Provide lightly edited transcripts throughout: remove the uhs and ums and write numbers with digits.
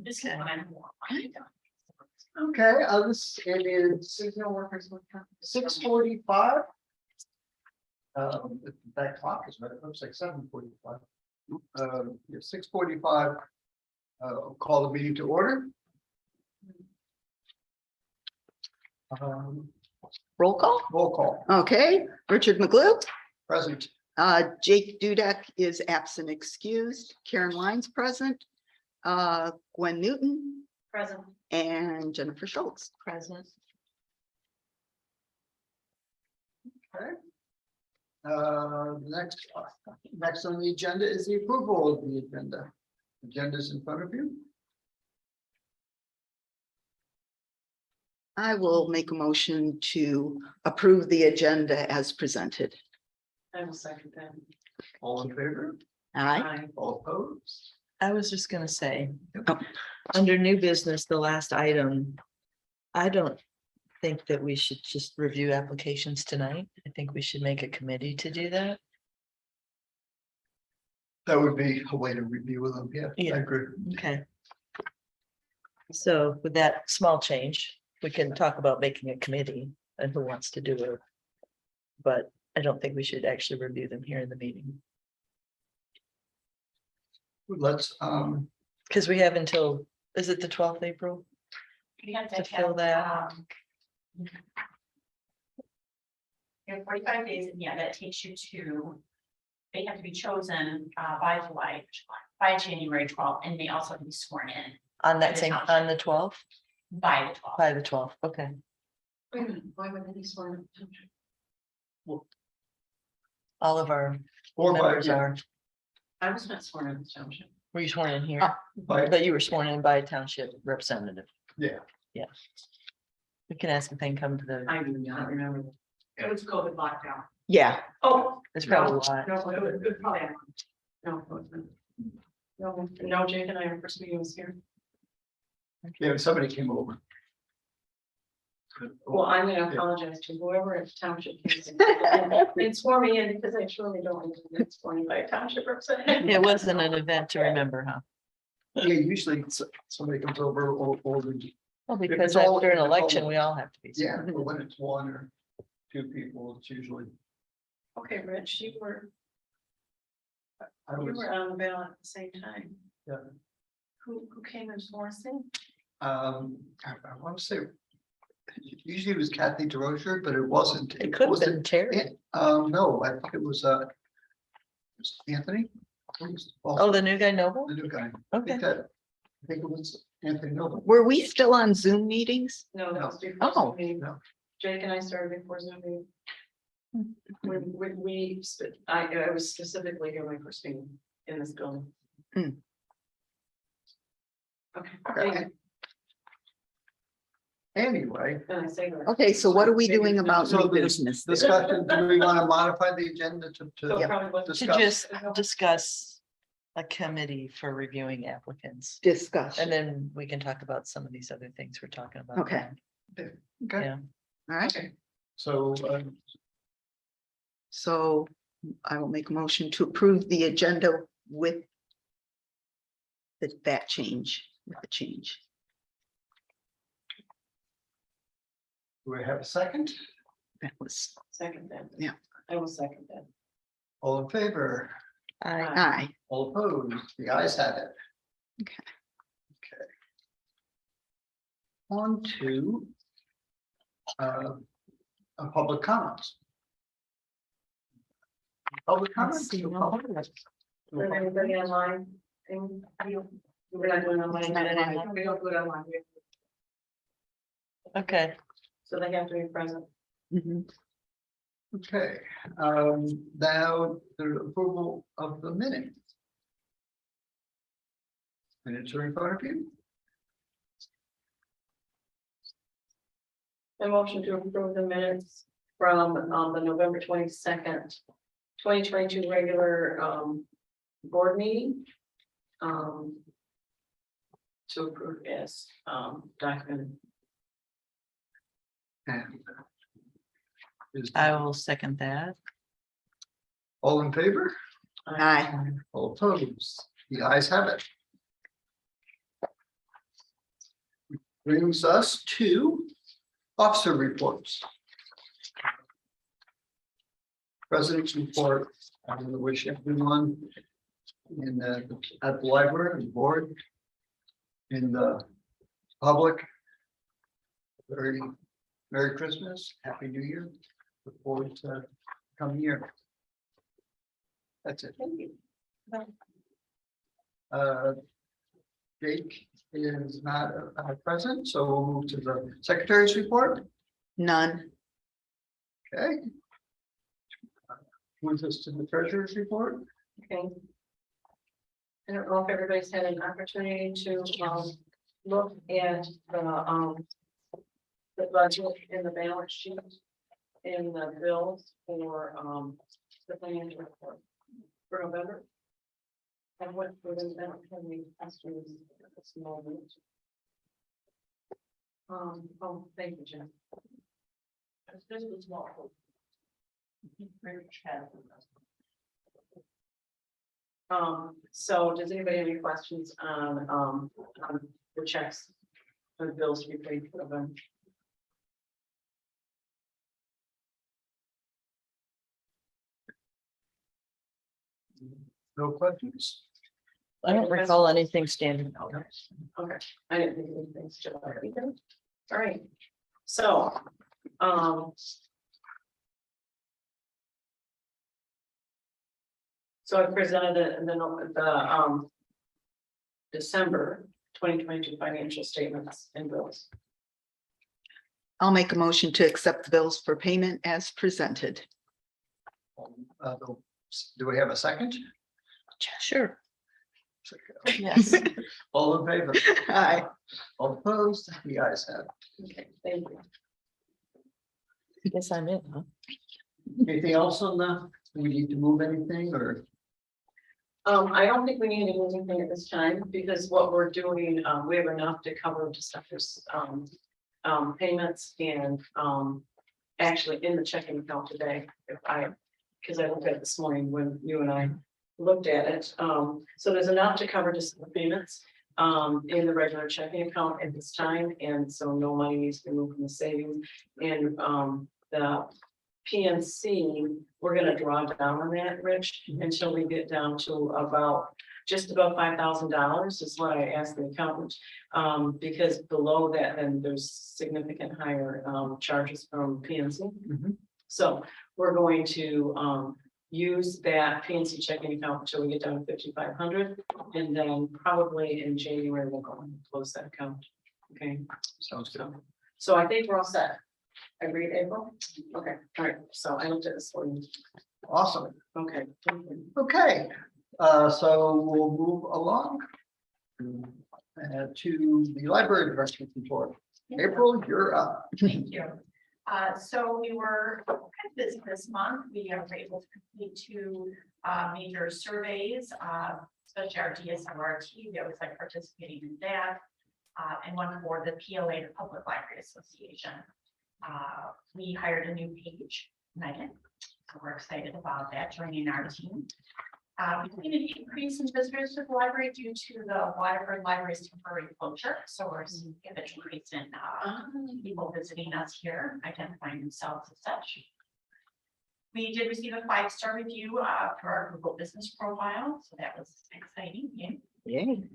This is what I'm. Okay, it is 6:45. That clock is right, it looks like 7:45. Yeah, 6:45. Call the meeting to order. Roll call. Roll call, Okay, Richard McGlue. present. Jake Dudek is absent excused. Karen Lyons present. Gwen Newton Present. and Jennifer Schultz. Present. Okay. Next on the agenda is the approval of the agenda. Agenda's in front of you. I will make a motion to approve the agenda as presented. I will second that. All in favor? Aye. All opposed? I was just gonna say, Oh. under new business, the last item. I don't think that we should just review applications tonight. I think we should make a committee to do that. That would be a way to review them. Yeah, Yeah. I agree. Okay. So with that small change, we can talk about making a committee and who wants to do it. But I don't think we should actually review them here in the meeting, Let's, because we have until, is it the 12th April? You have To fill that. You have 45 days, and yeah, that takes you to. They have to be chosen by January 12th, and they also have to be sworn in On that same, on the 12th, by the 12th. by the 12th, okay. Why would they be sworn in? All of our or by, members yeah, are, I was not sworn in the township. were you sworn in here? Oh. by, But you were sworn in by a township representative. yeah. We can ask if they can come to the, I do not remember. It was COVID lockdown. Yeah, Oh. there's probably a No, lot. no, it was probably. No, it wasn't. No, Jake and I, our first meeting was here. Yeah, somebody came over. Well, I'm gonna apologize to whoever at township came and swore me in because I surely don't want to get sworn by a township representative. It wasn't an event to remember, huh? Yeah, usually somebody comes over or Well, it's because all- after an it's all- election, we all have to be. yeah, but when it's one or two people, it's usually. Okay, Rich, you were I was, on the ballot at the same time. yeah, Who came and swore us in? I want to say. Usually it was Kathy DeRozier, but it wasn't. It could have wasn't- been Terry. No, I think it was Anthony. Oh, the new guy Noble? The new guy. Okay. I think it was Anthony Noble. were we still on Zoom meetings? No, that was before. Oh. Zoom meeting. No. Jake and I started before Zoom meeting. I was specifically here my first meeting in this building. Hmm. Okay. Okay. Anyway, Then I say that. Okay, so what are we doing about So new the business? there? discussion, do we want to modify the agenda So to it probably wasn't- To discuss? just discuss a committee for reviewing applicants. Discussion. And then we can talk about some of these other things we're talking about. Okay. Okay, Yeah. All right, Okay. so so I will make a motion to approve the agenda with that change, with the change. do we have a second? That was, Second that. Yeah. I will second that. All in favor? aye. All opposed? The ayes have it. Okay. Okay. On to a public comments. Public comments. see, no Public- Is anybody online? We're not doing online. Not online. We don't do it online. Okay, So they have to be present. Mhm. Okay, now the approval of the minutes. Minutes are in front of you. A motion to approve the minutes from the November 22nd, 2022 regular board meeting. To approve as documented. And is I will second that. all in favor? Aye. All opposed? The ayes have it. Brings us to officer reports. President's report. I want to wish everyone in at the library, the board, in the public, very Merry Christmas, Happy New Year. Look forward to coming year. That's it. Jake is not present, so we'll move to the secretary's report. None. Okay. Moves us to the treasurer's report. Okay. I don't know if everybody's had an opportunity to look at the budget and the balance sheet and the bills for the financial report for November. I went through them, I don't have any questions at this moment. Oh, thank you, Jen. This was small. So does anybody have any questions on the checks? The bills to be paid for them? No questions? I don't recall anything standing out. Okay, I didn't think anything stood out either. All right, so, so I presented the December 2022 financial statements and bills. I'll make a motion to accept the bills for payment as presented. Do we have a second? Sure. Yes. All in favor? Aye. All opposed? The ayes have it. Okay, thank you. I guess I'm in, huh? Anything else on the, do we need to move anything or? I don't think we need to do anything at this time, because what we're doing, we have enough to cover just December's payments and actually in the checking account today, because I looked at it this morning when you and I looked at it. So there's enough to cover just the payments in the regular checking account at this time, and so no money needs to be moved from the savings. And the PNC, we're gonna draw down on that, Rich, until we get down to about just about $5,000 is what I asked the accountant. Because below that, then there's significant higher charges from PNC. Mhm. So we're going to use that PNC checking account until we get down to 5,500, and then probably in January we'll go and close that account. Okay, Sounds good. so I think we're all set. Agreed, April? Okay, all right, so I looked at this one. Awesome. Okay. Okay, so we'll move along to the library director's report. April, you're up. Thank you. So we were kind of busy this month. We were able to complete two major surveys, especially our DSLRT. We always like participating in that. And one for the PLA, the Public Library Association. We hired a new page, Megan. So we're excited about that, joining our team. We've seen an increase in visitors to the library due to the Waterford Library's temporary closure. So we're seeing an increase in people visiting us here, identifying themselves as such. We did receive a 5-star review for our Google business profile, so that was exciting. Yay.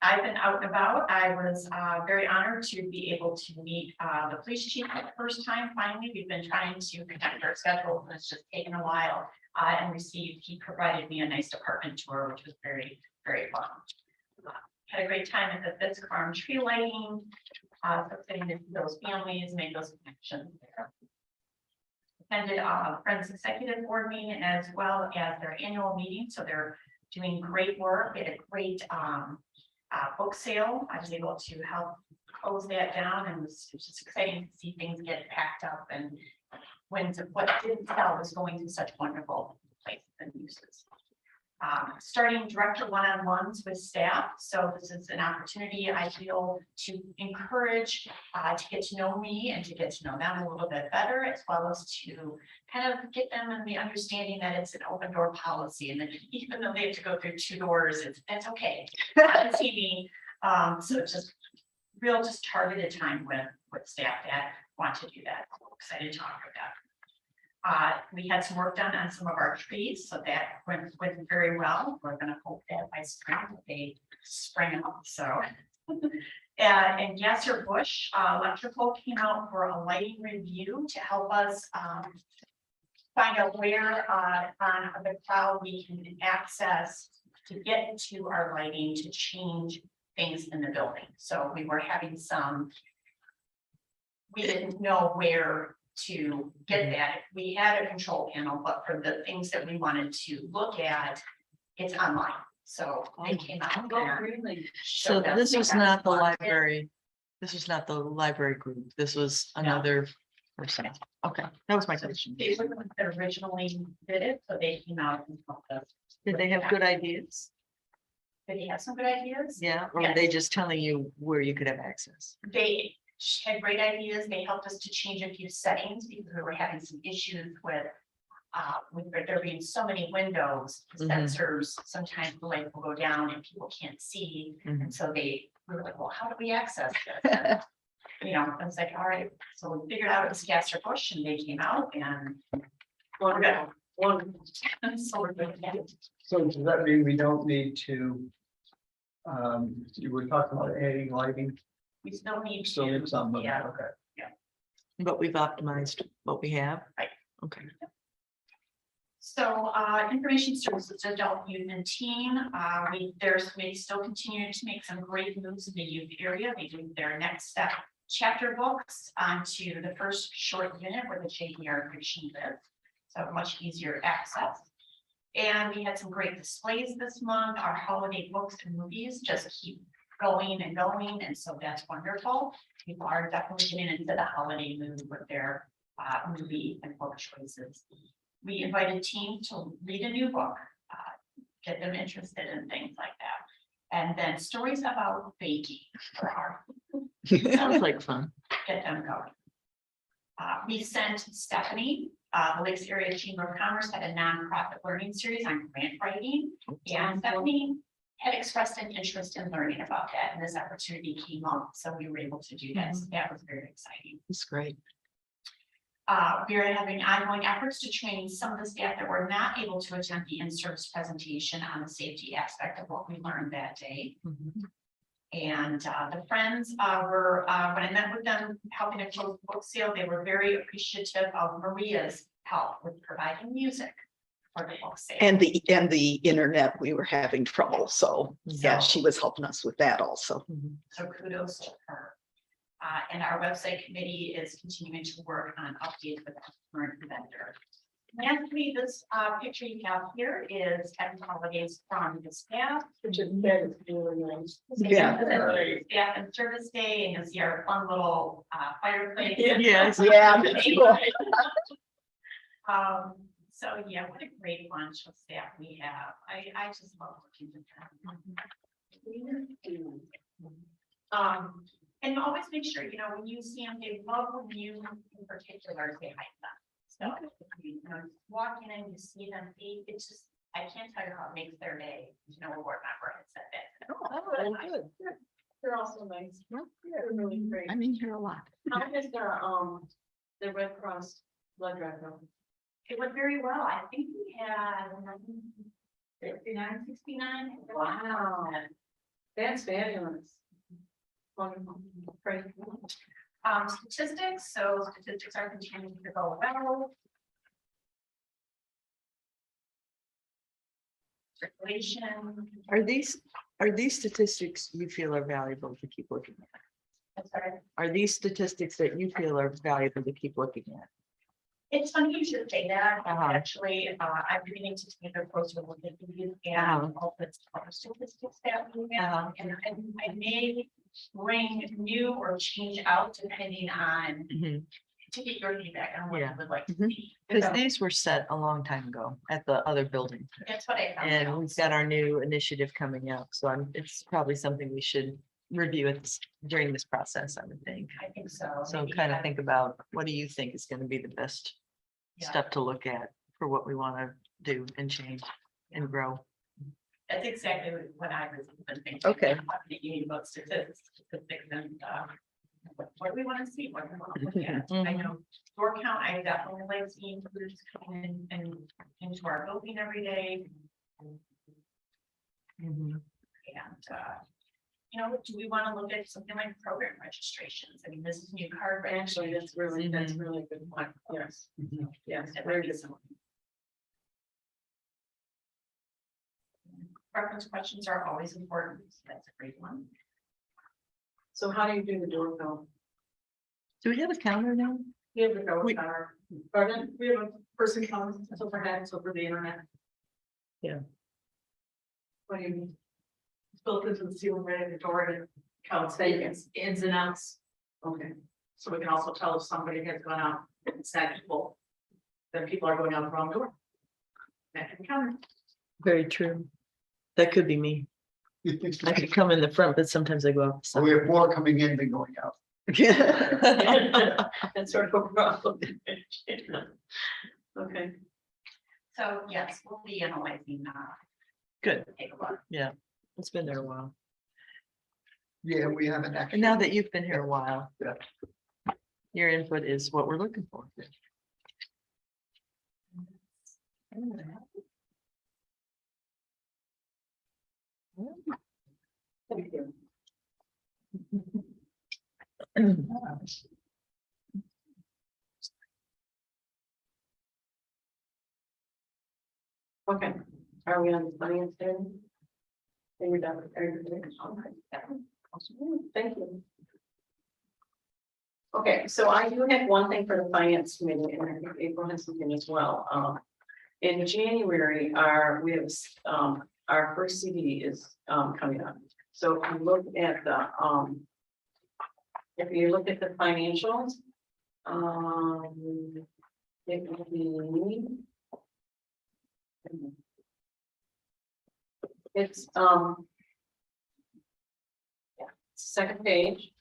I've been out and about. I was very honored to be able to meet the police chief for the first time. Finally, we've been trying to connect our schedules, and it's just taken a while. And he provided me a nice department tour, which was very, very fun. Had a great time at the Fitz Farm tree lighting, getting to those families, made those connections there. Attended Friends Executive Board meeting as well as their annual meeting, so they're doing great work. We had a great book sale. I was able to help close that down, and it was just exciting to see things get packed up and what didn't sell was going to such wonderful places and uses. starting director one-on-ones with staff. So this is an opportunity I feel to encourage to get to know me and to get to know them a little bit better, as well as to kind of get them in the understanding that it's an open door policy, and that even though they have to go through 2 doors, that's okay. On TV, so just just targeted time with staff that want to do that. I'm excited to offer that. We had some work done on some of our trees, so that went very well. We're gonna hope that by spring they spring up, so. And Yasser Bush Electrical came out for a lighting review to help us find out where on the cloud we can access to get to our lighting to change things in the building. So we were having we didn't know where to get that. We had a control panel, but for the things that we wanted to look at, it's online. So they came out and Really? So showed us this was exactly not the what- library. This was not the library group. This was another person. Okay, that was my question. They were the ones that originally did it, so they came out and helped us. Did they have good ideas? Did they have some good ideas? Yeah, or were they just telling you where you could have access? They had great ideas. They helped us to change a few settings because we were having some issues with there being so many windows, sensors, sometimes the light will go down and people can't see. And so we were like, well, how do we access this? You know, I was like, all right, so we figured out it was Gasser Bush and they came out and we're good. So we're good. Yeah. So does that mean we don't need to? You were talking about adding lighting, We still need still to, need some of yeah. that, okay. But we've optimized what we have. Right. Okay. So information services, adult youth and teen, we still continue to make some great moves in the youth area. They do their next step chapter books onto the first short unit where the JDR fiction lives. So much easier access. And we had some great displays this month. Our holiday books and movies just keep going and going. And so that's wonderful. People are definitely getting into the holiday mood with their movie and book choices. We invited teens to read a new book, get them interested in things like that. And then stories about baking for our Sounds like fun. get them going. We sent Stephanie, the Lakes Area Chamber of Commerce had a nonprofit learning series on grant writing. And Stephanie had expressed an interest in learning about that, and this opportunity came up, so we were able to do that. So that was very exciting. That's great. We are having ongoing efforts to train some of the staff that were not able to attend the in-service presentation on the safety aspect of what we learned that day. And the friends were, when I met with them, helping to close the book sale, they were very appreciative of Maria's help with providing music for the book sale. And the internet, we were having trouble. So yeah, So- she was helping us with that also. So kudos to her. And our website committee is continuing to work on updates with the current vendor. Lastly, this picture you have here is happy holidays from the staff. Which is very nice. Yeah. Staff and service day, and you'll see our fun little fireplace. Yes. Yeah. So yeah, what a great bunch of staff we have. I just love working with them. And always make sure, you know, when you see them, they love when you in particular say hi to them. So, you know, walk in and you see them, it's just, I can't tell you how it makes their day, you know, a board member has said that. Good. They're also nice. They're really great. I'm in here a lot. How does the Red Cross blood drive go? It went very well. I think we had 69. Wow. That's fabulous. Wonderful. Great. Statistics, so statistics are continuing to go well. Circulation. Are these statistics you feel are valuable to keep looking at? I'm sorry. Are these statistics that you feel are valuable to keep looking at? It's funny you should say that. Uh-huh. Actually, I'm beginning to take a closer look at these and all the other statistics that we have. And I may bring new or change out depending on to get your feedback on what you Yeah. would like to Mhm. see. Because So these were set a long time ago at the other building. that's what I found And out. we've got our new initiative coming up, so it's probably something we should review during this process, I would think. I think so. So Maybe kind of have- think about, what do you think is gonna be the best Yeah. stuff to look at for what we wanna do and change and grow? That's exactly what I was even thinking. Okay. I'm thinking about statistics and, what do we want to see, what do we want to look at? I Mhm. know door count, I definitely like seeing groups coming in and into our building every day. Mhm. And, do we want to look at something like program registrations? I mean, this is new card Actually, registration. that's really a good point. Yes, yes, That very might be good. something. Reference questions are always important. So that's a great one. So how do you do the door count? Do we have a counter now? We have to go We- with our, pardon, we have a person comes, so perhaps over the internet. Yeah. What do you mean? It's built into the ceiling right at the door and it counts seconds, ins and outs. Okay, so we can also tell if somebody has gone out and sat people, then people are going out the wrong door. That can count. Very true. That could be me. I could come in the front, but sometimes I go out. the So we side. have more coming in than going out. That's sort of a problem. Okay. So yes, we'll be analyzing, Good, take a look. it's been there a while. Yeah, we haven't And actually. now that you've been here a while. Yeah. Your input is what we're looking for. Thank you. Okay, are we on the finance then? Are we done with everything? Thank you. Okay, so I do have one thing for the finance committee, and I think April has something as well. In January, we have, our first CD is, coming up. So if you look at the financials, it will be. It's, yeah, second page.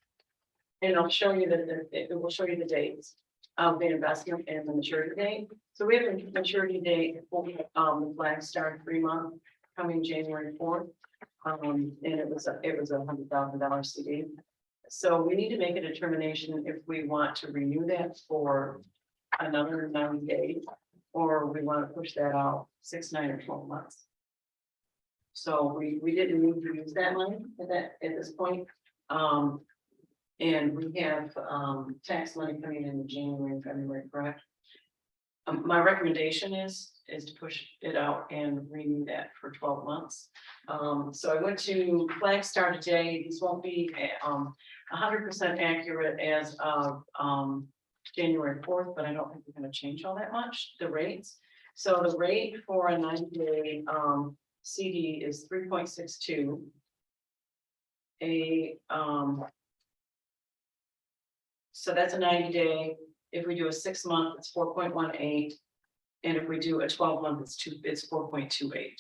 And it'll show you it will show you the dates of the investment and the maturity date. So we have a maturity date for, the Black Star 3-month coming January 4th. And it was a $100,000 CD. So we need to make a determination if we want to renew that for another 90 days, or we want to push that out 6, 9, or 12 months. So we didn't need to use that money at this point. And we have tax money coming in January and February, correct? My recommendation is to push it out and renew that for 12 months. So I went to Flagstar today. These won't be 100% accurate as of January 4th, but I don't think we're going to change all that much, the rates. So the rate for a 90-day CD is 3.62. So that's a 90-day. If we do a 6-month, it's 4.18. And if we do a 12-month, it's 4.28.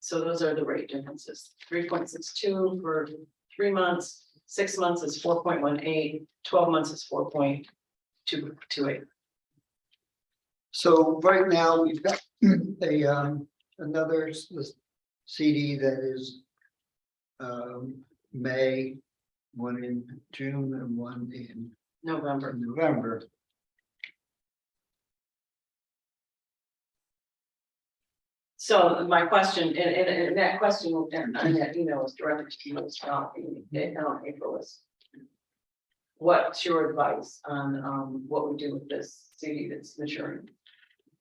So those are the rate differences. 3.62 for 3 months, 6 months is 4.18, 12 months is 4.28. So right now, we've got another CD that is May, one in June and one in November. So my question, and that question, and that email was directed to you as well, April is. What's your advice on what we do with this CD that's maturing?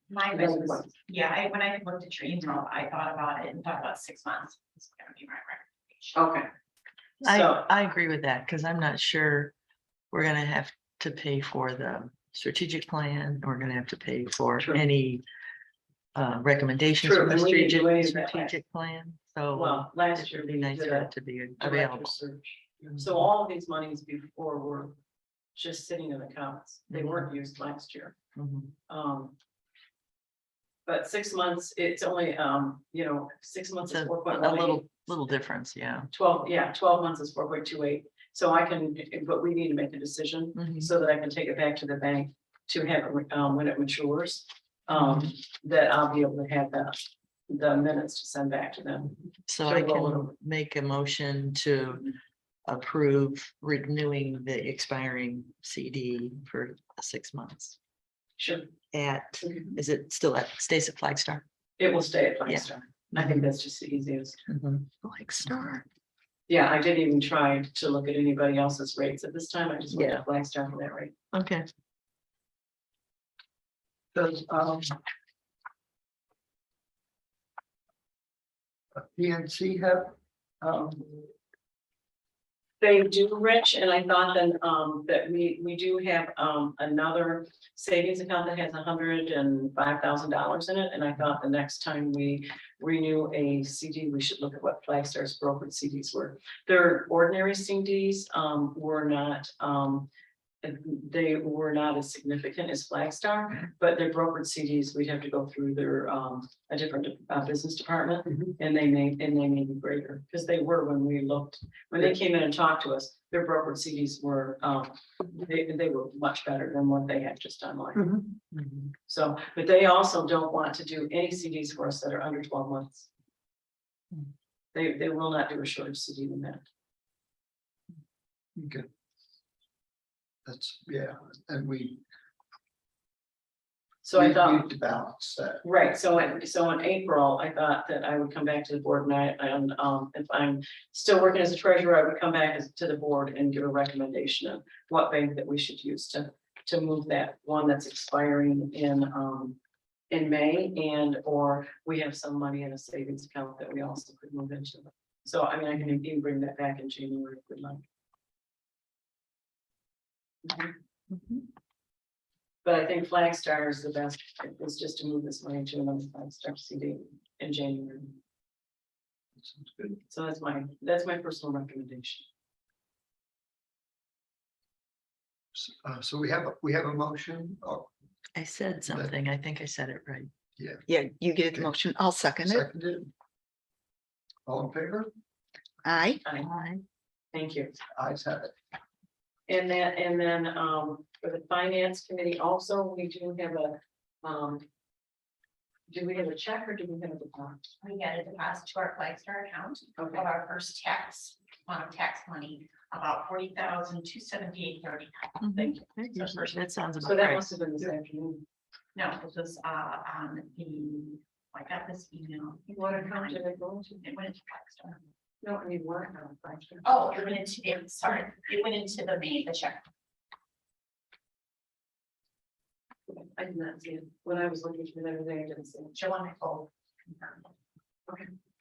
My advice was, when I looked at your email, I thought about it and thought about 6 months. It's gonna be my recommendation. Okay. So, I agree with that, because I'm not sure we're gonna have to pay for the strategic plan. We're gonna have to pay for True. any recommendations True, from the and we didn't do any of that strategic plan. So well, last year it'd be we nice did for a it to be director available. search. So all of these monies before were just sitting in accounts. They Mhm. weren't used last year. Mhm. But 6 months, it's only, 6 months It's is a 4.18. little difference, yeah. 12 months is 4.28. So I can, but we need to make a decision Mhm. so that I can take it back to the bank to have it, when it matures. Mhm. That I'll be able to have the minutes to send back to them. So to I roll it can over. make a motion to approve renewing the expiring CD for 6 months Sure, at, Mhm. is it still at, stays at Flagstar? it will stay at Yeah. Flagstar. I think that's just the easiest. Flagstar. Yeah, I didn't even try to look at anybody else's rates at this time. I just went Yeah. to Flagstar for that rate. Okay. Does, PNC have, They do, Rich, and I thought then, that we do have, another savings account that has $105,000 in it, and I thought the next time we renew a CD, we should look at what Flagstar's brokered CDs were. Their ordinary CDs, were not, they were not as significant as Flagstar, but their brokered CDs, we'd have to go through their, a different, business department. Mhm. And they may be greater, because they were when we looked, when they came in and talked to us, their brokered CDs were, they were much better than what they had just online. Mhm. So, but they also don't want to do any CDs for us that are under 12 months. Hmm. They will not do a shorter CD than that. okay. That's, yeah, and we. So I we thought. need to balance that. Right, so in April, I thought that I would come back to the board and if I'm still working as a treasurer, I would come back to the board and give a recommendation of what bank that we should use to move that one that's expiring in May, and or we have some money in a savings account that we also could move into. So I mean, I can even bring that back in January if we'd like. Mhm. But I think Flagstar is the best, is just to move this money to another Flagstar CD in January. Sounds good. So that's my personal recommendation. So we have a motion, oh, I said something. I think I said it right. Yeah, you gave the Okay. motion. I'll second it. seconded. All in favor? Aye. Aye. Thank you. Ayes have it. And then, for the finance committee also, we do have do we have a check or do we have a deposit? We get a deposit to our Flagstar account of Okay, our first tax, tax money, about 40,278.30. thank you. That sounds So about that right. must have been this afternoon. No, it was on the, I got this email. What account did it go into? It went into Flagstar. No, I mean, what account? Flagstar? Oh, it went into, sorry, it went into the check. I did not see it. When I was looking through everything, I didn't see it. Joe on my phone.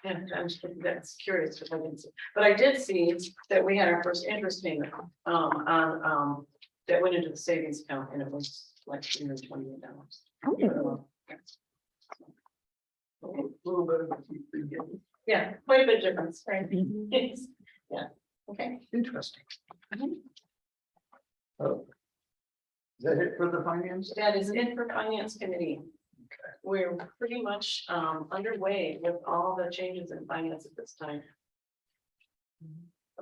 Yeah, I'm just, that's curious, because I didn't see, but I did see that we had our first interest payment, that went into the savings account, and it was like $328. A little bit of a keep beginning. Yeah, quite a bit of difference, right? Mm-hmm. Yeah, okay. Interesting. Oh. Is that it for the finance? That is it for finance committee. We're pretty much underway with all the changes in finance at this time.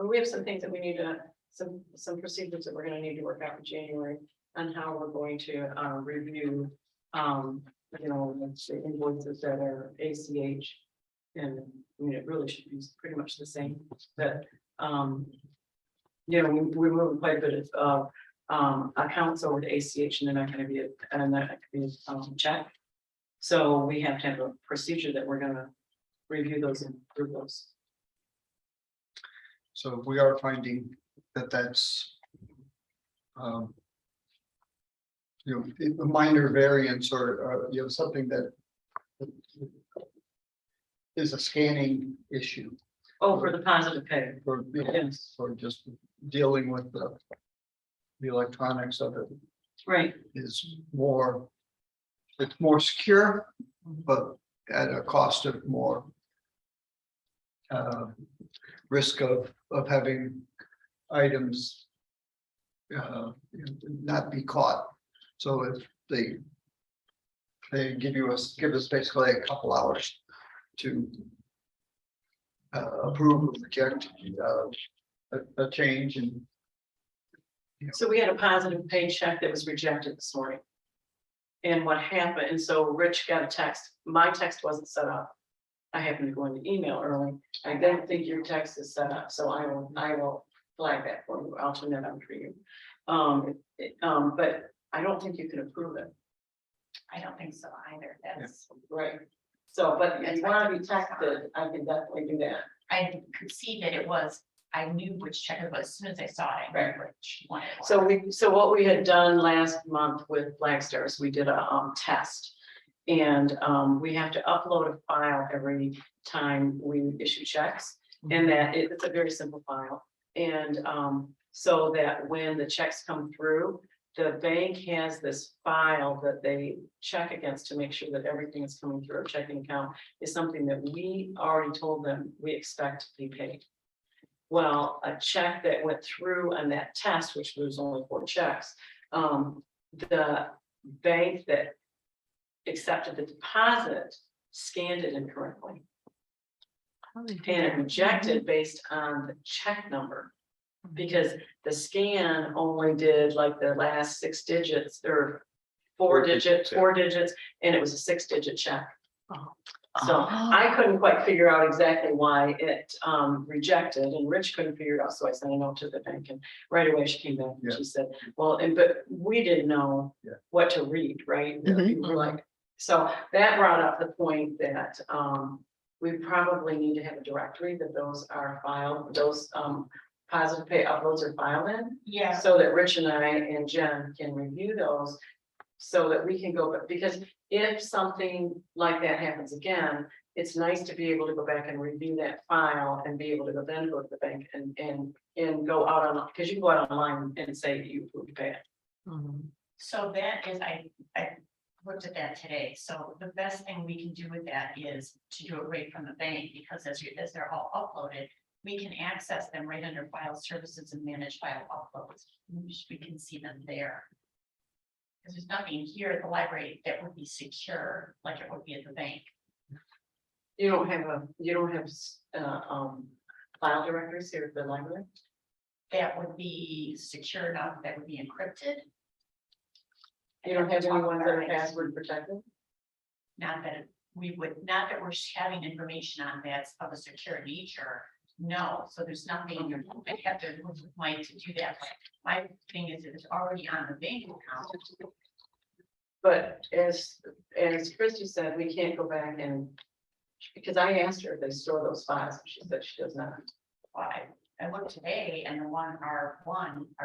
We have some things that we need to, some procedures that we're gonna need to work out in January on how we're going to review, the invoices that are ACH. And I mean, it really should be pretty much the same, that, we're moving quite a bit of accounts over to ACH, and they're not gonna be, check. So we have to have a procedure that we're gonna review those and approve those. So we are finding that that's. A minor variance or, something that. Is a scanning issue Oh, for the positive pay. for, Yes. for just dealing with the. The electronics of it Right, is more. It's more secure, but at a cost of more. Risk of having items. not be caught. So if they give us basically a couple hours to approve or reject a change and So we had a positive paycheck that was rejected this morning. And what happened, and so Rich got a text, my text wasn't set up. I happened to go into email early. I don't think your text is set up, so I will flag that for you. I'll turn that on for you. But I don't think you can approve it. I don't think so either. That's, Right. So, but if you want to be texted, I can definitely do that. I could see that it was, I knew which check it was as soon as I saw it. I knew which one it was. So what we had done last month with Black Stars, we did a test. And we have to upload a file every time we issue checks. And that it's a very simple file. And so that when the checks come through, the bank has this file that they check against to make sure that everything is coming through our checking account is something that we already told them we expect to be paid. Well, a check that went through on that test, which was only 4 checks, the bank that accepted the deposit scanned it incorrectly. And it rejected based on the check number. Because the scan only did like the last 6 digits or 4 digits, and it was a 6-digit check. So I couldn't quite figure out exactly why it rejected, and Rich couldn't figure it out, so I sent a note to the bank, and right away she came back and she said, well, but we didn't know what to read, right? We were like, so that brought up the point that we probably need to have a directory that those are filed, those positive pay uploads are filed in. Yeah. So that Rich and I and Jen can review those. So that we can go, because if something like that happens again, it's nice to be able to go back and review that file and be able to then go to the bank and go out on, because you can go out online and say that you approved pay it. So that is, I looked at that today. So the best thing we can do with that is to do it right from the bank, because as they're all uploaded, we can access them right under file services and manage file uploads. We can see them there. Because there's nothing here at the library that would be secure like it would be at the bank. You don't have file directories here at the library? That would be secure enough, that would be encrypted. You don't have any ones that are password protected? Not that not that we're having information on that's of a secure nature. No, so there's nothing, I have to move with Mike to do that. My thing is, it's already on the bank account. But as Christie said, we can't go back and, because I asked her if they store those files, and she said she does not. I looked today and the one, our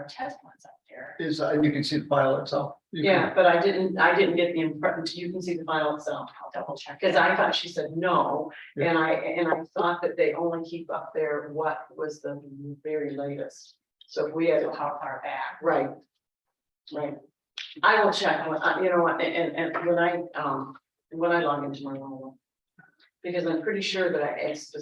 test one's up there. is, you can see the file itself. Yeah, but I didn't get the impression, you can see the file itself, I'll double check. because I thought she said no, Yeah. and I thought that they only keep up there what was the very latest. So if we had, So how far back? right. I will check, you know, and when I log into my own. Because I'm pretty sure that I asked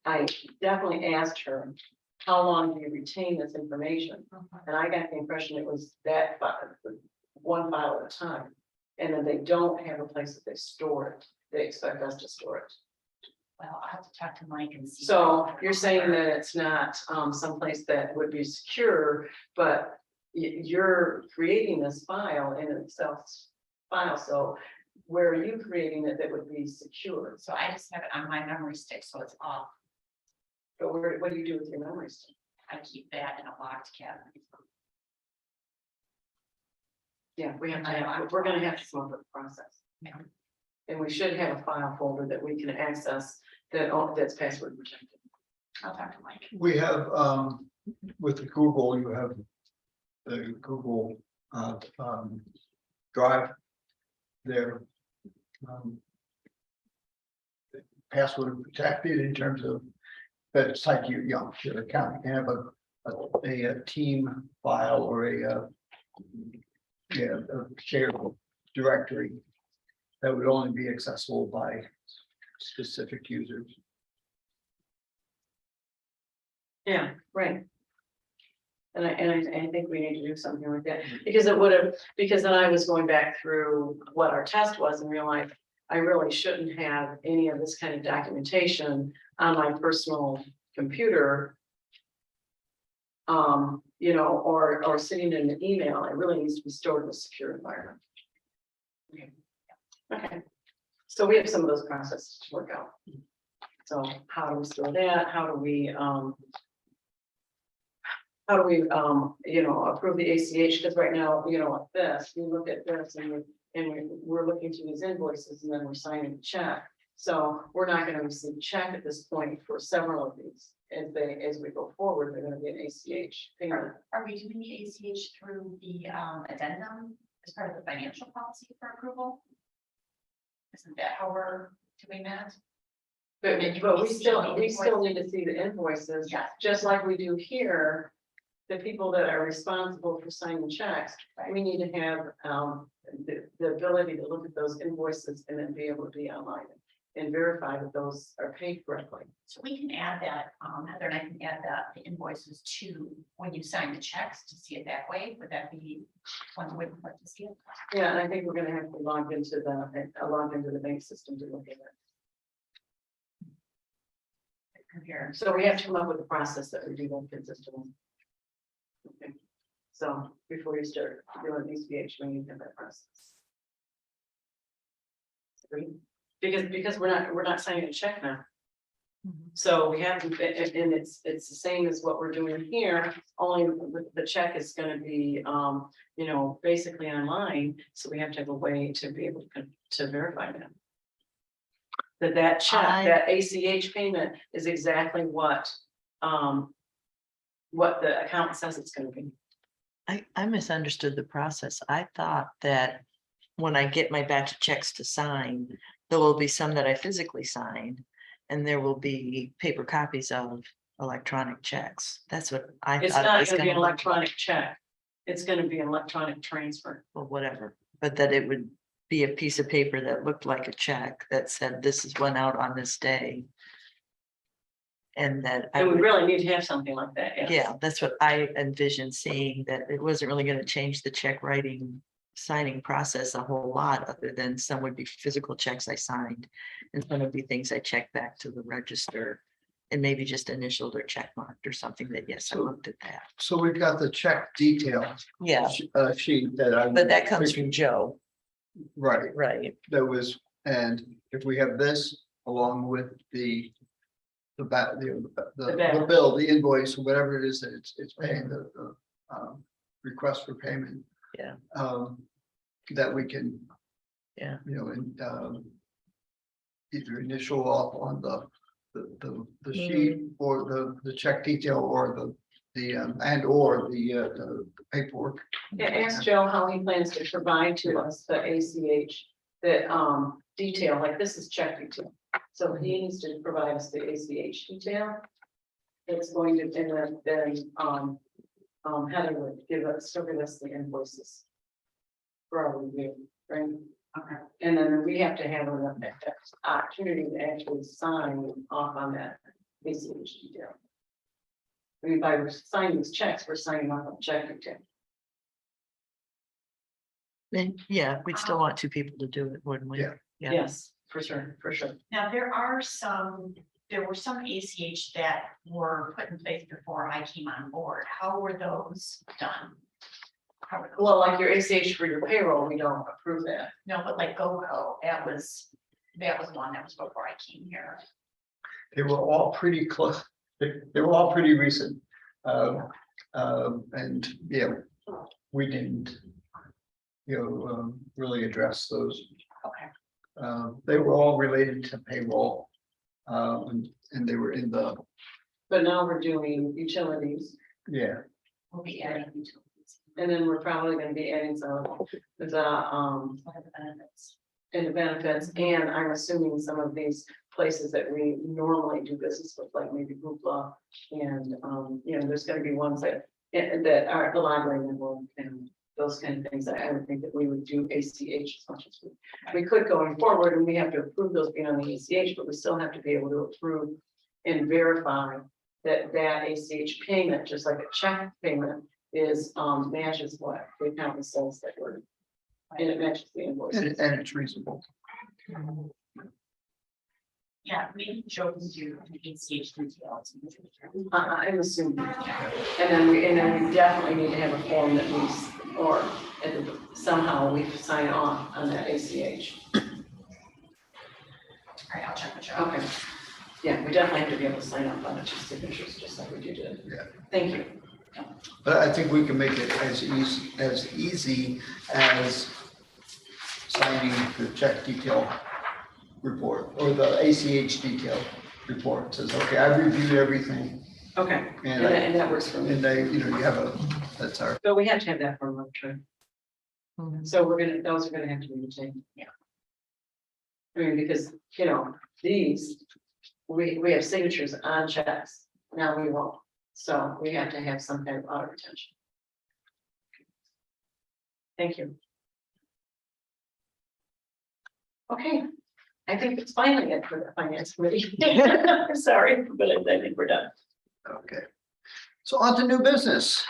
I definitely asked her, how long do you retain this information? And I got the impression it was that one file at a time. And then they don't have a place that they store it. They expect us to store it. Well, I'll have to talk to Mike and see. So you're saying that it's not someplace that would be secure, but you're creating this file in itself file. So where are you creating it that would be secure? So I just have it on my memory stick, so it's off. But what do you do with your memory stick? I keep that in a locked cabinet. Yeah, we're gonna have to come up with a process. Yeah. And we should have a file folder that we can access that's password protected. I'll talk to Mike. We have, with the Google, you have the Google Drive there. Password protected in terms of, but it's like your account, you can have a team file or a shared directory that would only be accessible by specific users. Yeah, right. And I think we need to do something like that, because it would have, because then I was going back through what our test was and realized I really shouldn't have any of this kind of documentation on my personal computer. You know, or sitting in an email. It really needs to be stored in a secure environment. Okay, so we have some of those processes to work out. So how do we store that? How do we, you know, approve the ACH? Because right now, you know, with this, we look at this and we're looking to these invoices and then we're signing a check. So we're not going to receive a check at this point for several of these. As we go forward, they're going to be an ACH payment. Are we doing the ACH through the addendum as part of the financial policy for approval? Isn't that how we're doing that? But we still need to see the invoices, Yes. just like we do here. The people that are responsible for signing checks, we need to have the ability to look at those invoices and then be able to be online and verify that those are paid correctly. So we can add that, Heather and I can add the invoices to when you sign the checks to see it that way. Would that be one way to see it? Yeah, and I think we're gonna have to log into the bank system to look at it. Compare. So we have to come up with a process that we do that consistently. Okay, so before you start doing ACH, we need to have that process. Agreed? Because we're not signing a check now. So we have, and it's the same as what we're doing here, only the check is gonna be, you know, basically online, so we have to have a way to be able to verify that. That check, that ACH payment is exactly what the account says it's gonna be. I misunderstood the process. I thought that when I get my batch of checks to sign, there will be some that I physically sign, and there will be paper copies of electronic checks. That's what I It's thought. not it was gonna be an look like. electronic check, it's gonna be an electronic transfer. Or whatever, but that it would be a piece of paper that looked like a check that said this is went out on this day. And that I And we would, really need to have something like that, yes. yeah, that's what I envisioned seeing, that it wasn't really gonna change the check writing, signing process a whole lot, other than some would be physical checks I signed. And some would be things I checked back to the register and maybe just initialed or check marked or something that, yes, I So- looked at that. So we've got the check detail Yeah, sheet that I. but that comes from Joe, Right, right? that was, and if we have this along with the bill, the invoice, whatever it is that it's paying, the request for payment. Yeah. That we can. Yeah. You know, and either initial off on the sheet or the check detail or the paperwork. Yeah, ask Joe how he plans to provide to us the ACH, that detail, like this is check detail. So he needs to provide us the ACH detail. It's going to, and then Heather would give us the invoices for our review, right? Okay. And then we have to have an opportunity to actually sign off on that ACH detail. I mean, by signing these checks, we're signing off on check detail. Then, yeah, we'd still want two people to do it, wouldn't we? Yeah. Yeah. Yes, for sure, for sure. Now, there were some ACH that were put in place before I came on board. How were those done? How were those? Well, like your ACH for your payroll, we don't approve that. No, but like GoGo, that was one that was before I came here. They were all pretty close. They were all pretty recent. And yeah, we didn't, really address those. Okay. They were all related to payroll. And they were in the, But now we're doing utilities, yeah, We'll be adding utilities. and then we're probably gonna be adding some of the What are the benefits? and the benefits, and I'm assuming some of these places that we normally do business with, like maybe Hoopla. And, there's gonna be ones that are the library and those kind of things. I would think that we would do ACH as much as we could going forward, and we have to approve those being on the ACH, but we still have to be able to approve and verify that ACH payment, just like a check payment, is, matches what the accountant says that we're, and it matches the invoice. And it's reasonable. Yeah, maybe Joe can do ACH details. I'm assuming. And then we definitely need to have a form that we, or somehow we sign off on that ACH. All right, I'll check with Joe. Okay. Yeah, we definitely have to be able to sign off on it, just signatures, just like we did. Yeah. Thank you. But I think we can make it as easy as signing the check detail report or the ACH detail report. Says, okay, I've reviewed everything Okay, and and that works for me. and they, you know, you have a, that's our, But we have to have that for a month, too. Mhm. So those are gonna have to be retained. Yeah. I mean, because, you know, these, we have signatures on checks, now we won't, so we have to have some kind of auto retention. Thank you. Okay, I think it's finally it for the finance committee. I'm sorry, but I think we're done. okay. So on to new business.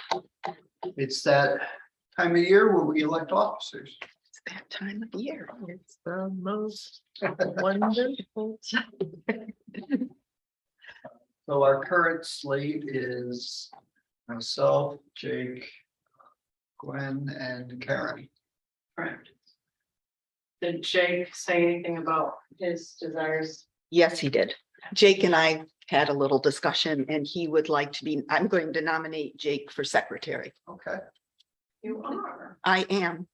It's that time of year where we elect officers. It's that time of year. It's the most wonderful. So our current slate is myself, Jake, Gwen, and Karen. Correct. Did Jake say anything about his desires? Yes, he did. Jake and I had a little discussion and he would like to be, I'm going to nominate Jake for secretary. Okay, You are, I am.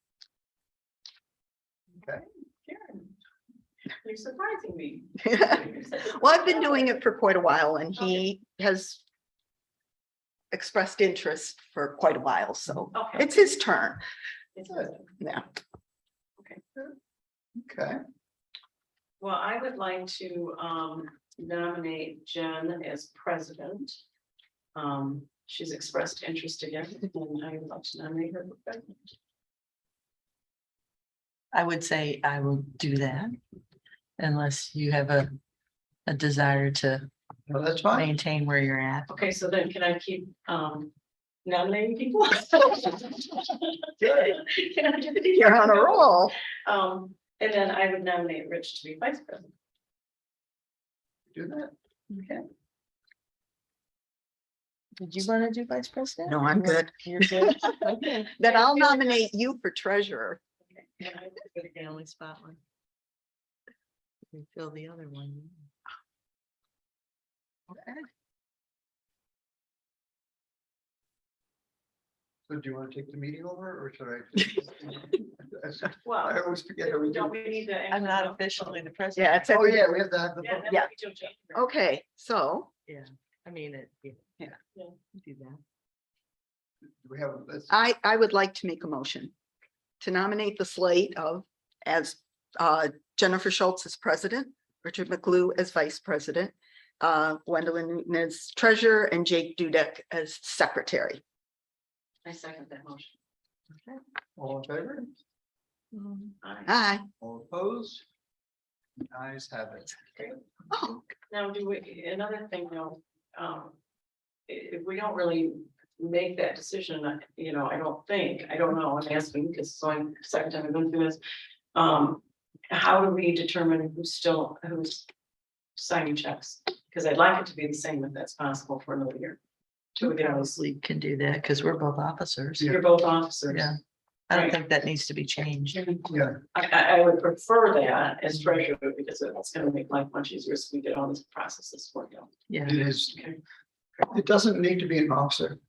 Karen. You're surprising me. Well, I've been doing it for quite a while and he has expressed interest for quite a while, so Okay. it's his turn. It's good. Yeah. okay. Well, I would like to nominate Jen as president. She's expressed interest again, and I would like to nominate her for president. I would say I will do that. Unless you have a desire to No, that's fine. maintain where you're at. Okay, so then can I keep nominating people? Good. Can I do the You're on a roll. And then I would nominate Rich to be vice president. Do that. Okay. Did you want to do vice president? No, I'm good. You're good. Okay. Then I'll nominate you for treasurer. Okay. And I- You can only spot one. You fill the other one. Okay. So do you want to take the meeting over or should I? I Well, always forget how we don't do. we need to? I'm not officially the president. Yeah, it's Oh, every, yeah, we have to have the. Yeah. then Yeah. we do change. okay, so Yeah, I mean, it. Yeah. Yeah. Do that. We have, let's, I would like to make a motion to nominate the slate of as Jennifer Schultz as president, Richard McClue as vice president, Gwendolyn Newton as treasurer, and Jake Dudek as secretary. I second that motion. all in favor? Aye. Aye. All opposed? Ayes have it. Oh, Now, do we, another thing though, if we don't really make that decision, you know, I don't know, I'm asking because it's only the second time I've been through this. How do we determine who's signing checks? Because I'd like it to be the same if that's possible for another year. Till we get all this, We can do that because we're both officers. Yeah. you're both officers. Yeah. I don't Right. think that needs to be changed. Yeah, I would prefer that as treasurer because it's gonna make life much easier so we get all these processes worked out. Yeah. it is. Okay. It doesn't need to be an officer.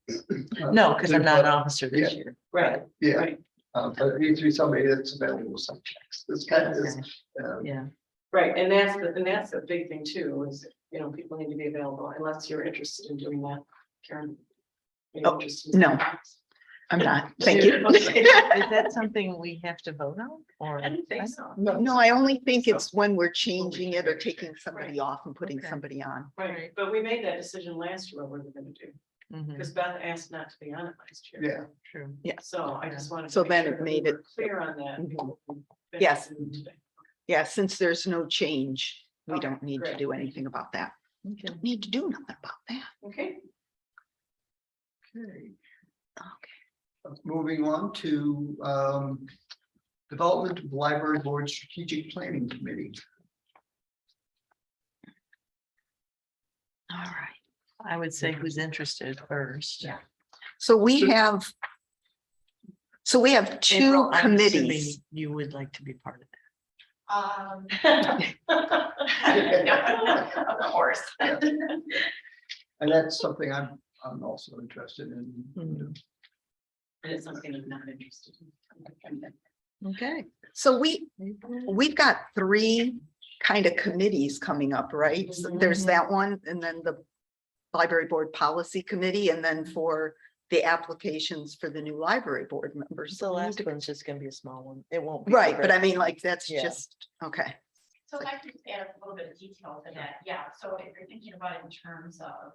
No, because I'm not an officer this Yeah. year. Right, Yeah, right, but it needs to be somebody that's available to some checks. This guy is, Okay. Yeah. right. And that's the big thing too, is, you know, people need to be available unless you're interested in doing that, Karen. Are you Oh, interested in no. that? I'm not, thank you. Okay. Is that something we have to vote on or? I don't think so. No, I only think it's when we're changing it or taking somebody off and putting Okay. somebody on. Right, but we made that decision last year what we were gonna do, Mhm, because Beth asked not to be on it last year. yeah, True. So I just wanted. to So make then sure it that we made were it- Clear on that. Mhm. Yes. Today. Yeah, since there's no change, we Okay, don't need to great. do anything about that. Okay. Don't need to do nothing about that. Okay, okay. Okay. moving on to Development of Library Board Strategic Planning Committee. All right. I would say who's interested first. Yeah. So we have. So we have two April, I'm assuming committees. you would like to be part of Of course. And that's something I'm also interested in. Mhm. And it's something I'm not interested in. that. Okay. So we've got three kind of committees coming up, right? So there's Mhm. that one, and then the library board policy committee, and then for the applications for the new library board members. So the We need last to- one's just gonna be a small one. It won't be. Right, the but I rest. mean, like, that's Yeah. just, okay, So if I could just add a little bit of detail to that, yeah, so if you're thinking about it in terms of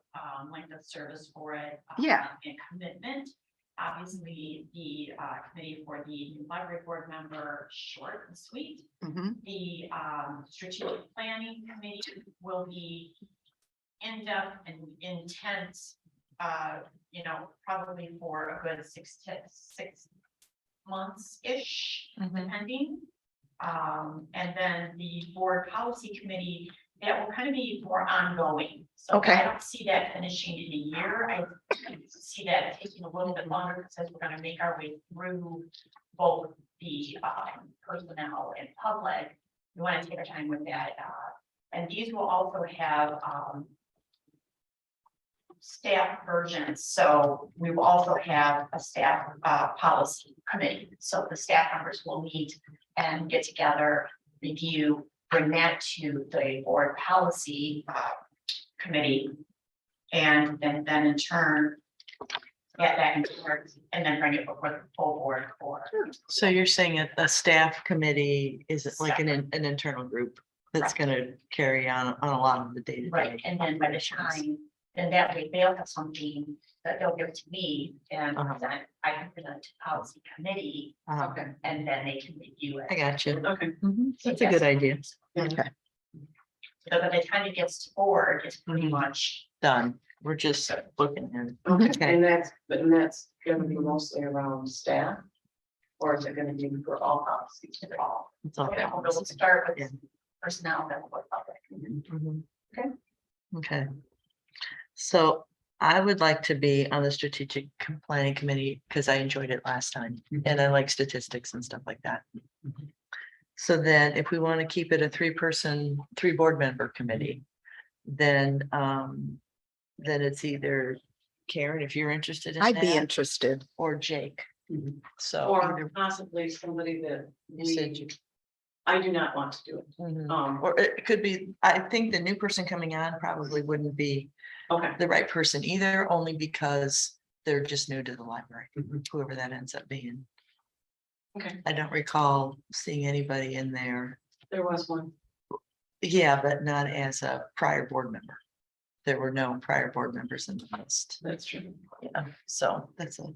length of service for it. Yeah. And commitment, obviously, the committee for the new library board member, short and sweet. mhm, The strategic planning committee will be in-depth and intense, probably for a good 6 months-ish, Mhm. depending. And then the board policy committee, that will kind of be more ongoing. So Okay. I don't see that finishing in a year. I see that taking a little bit longer because we're gonna make our way through both the personnel and public. We want to take our time with that. And these will also have staff versions. So we will also have a staff policy committee. So the staff members will meet and get together, review, bring that to the board policy committee. And then in turn, get that into work and then bring it before the full board for. So you're saying a staff committee is like an internal group that's Right. gonna carry on a lot of the day to Right, day. and then by the time, then that way they'll have something that they'll give to me and Uh-huh. then I can present to policy committee. Okay, And then they can review I it. got you. Okay. Mhm. That's a good idea. okay. So by the time it gets to board, it's pretty Mhm. much. Done. We're just looking at it. Okay, Okay. and that's gonna be mostly around staff? Or is it gonna be for all policies? at all. It's all Okay, good. we'll start Yeah. with personnel, then we'll public. Mhm. Okay. Okay. So I would like to be on the strategic planning committee because I enjoyed it last time and I like statistics and stuff like that. So then if we want to keep it a 3-person, 3 board member committee, then it's either Karen, if you're interested in I'd be that, interested. or Jake. Mhm. So Or either- possibly somebody that you said you. I do not want to do it. Mhm. Or it could be, I think the new person coming on probably wouldn't be Okay, the right person either, only because they're just new to the library, Mhm. whoever that ends up being. okay, I don't recall seeing anybody in there. there was one. Yeah, but not as a prior board member. There were no prior board members in the list. That's true. Yeah, so that's a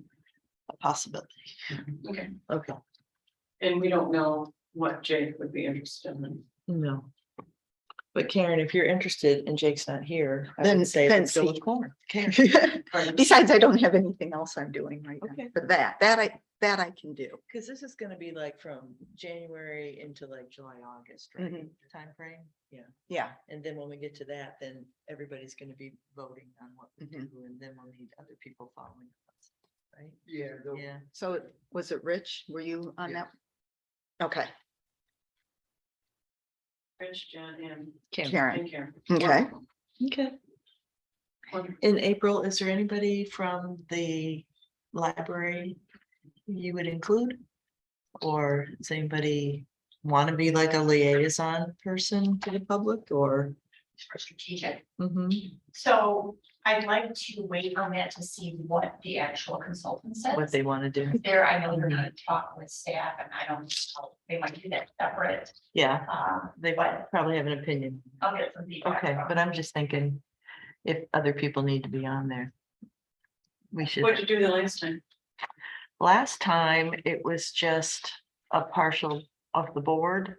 possibility. Okay, Okay, and we don't know what Jake would be interested in. no. But Karen, if you're interested and Jake's not here, I Then- would say then let's go with see. Karen. Pardon? Besides, I don't have anything else I'm doing right now, Okay. but that I can do. Because this is gonna be like from January into like July, August, right? Mhm. Timeframe, yeah. Yeah, And then when we get to that, then everybody's gonna be voting on what we do, and then we'll need other people following us, right? Yeah. Yeah. so was it Rich? Were you on Yeah. that? Okay, Rich, Jen, and Karen, and Karen. okay. Okay. Wonderful. In April, is there anybody from the library you would include? Or does anybody want to be like a liaison person to the public or? For strategic. Mhm. So I'd like to wait on that to see what the actual consultant says. What they want to do? There, I know they're gonna talk with staff and I don't know, they might do that separate, Yeah, they, but probably have an opinion. I'll get some feedback. Okay, from but I'm just thinking if other people need to be on there. We should. What'd you do the last time? Last time, it was just a partial of the board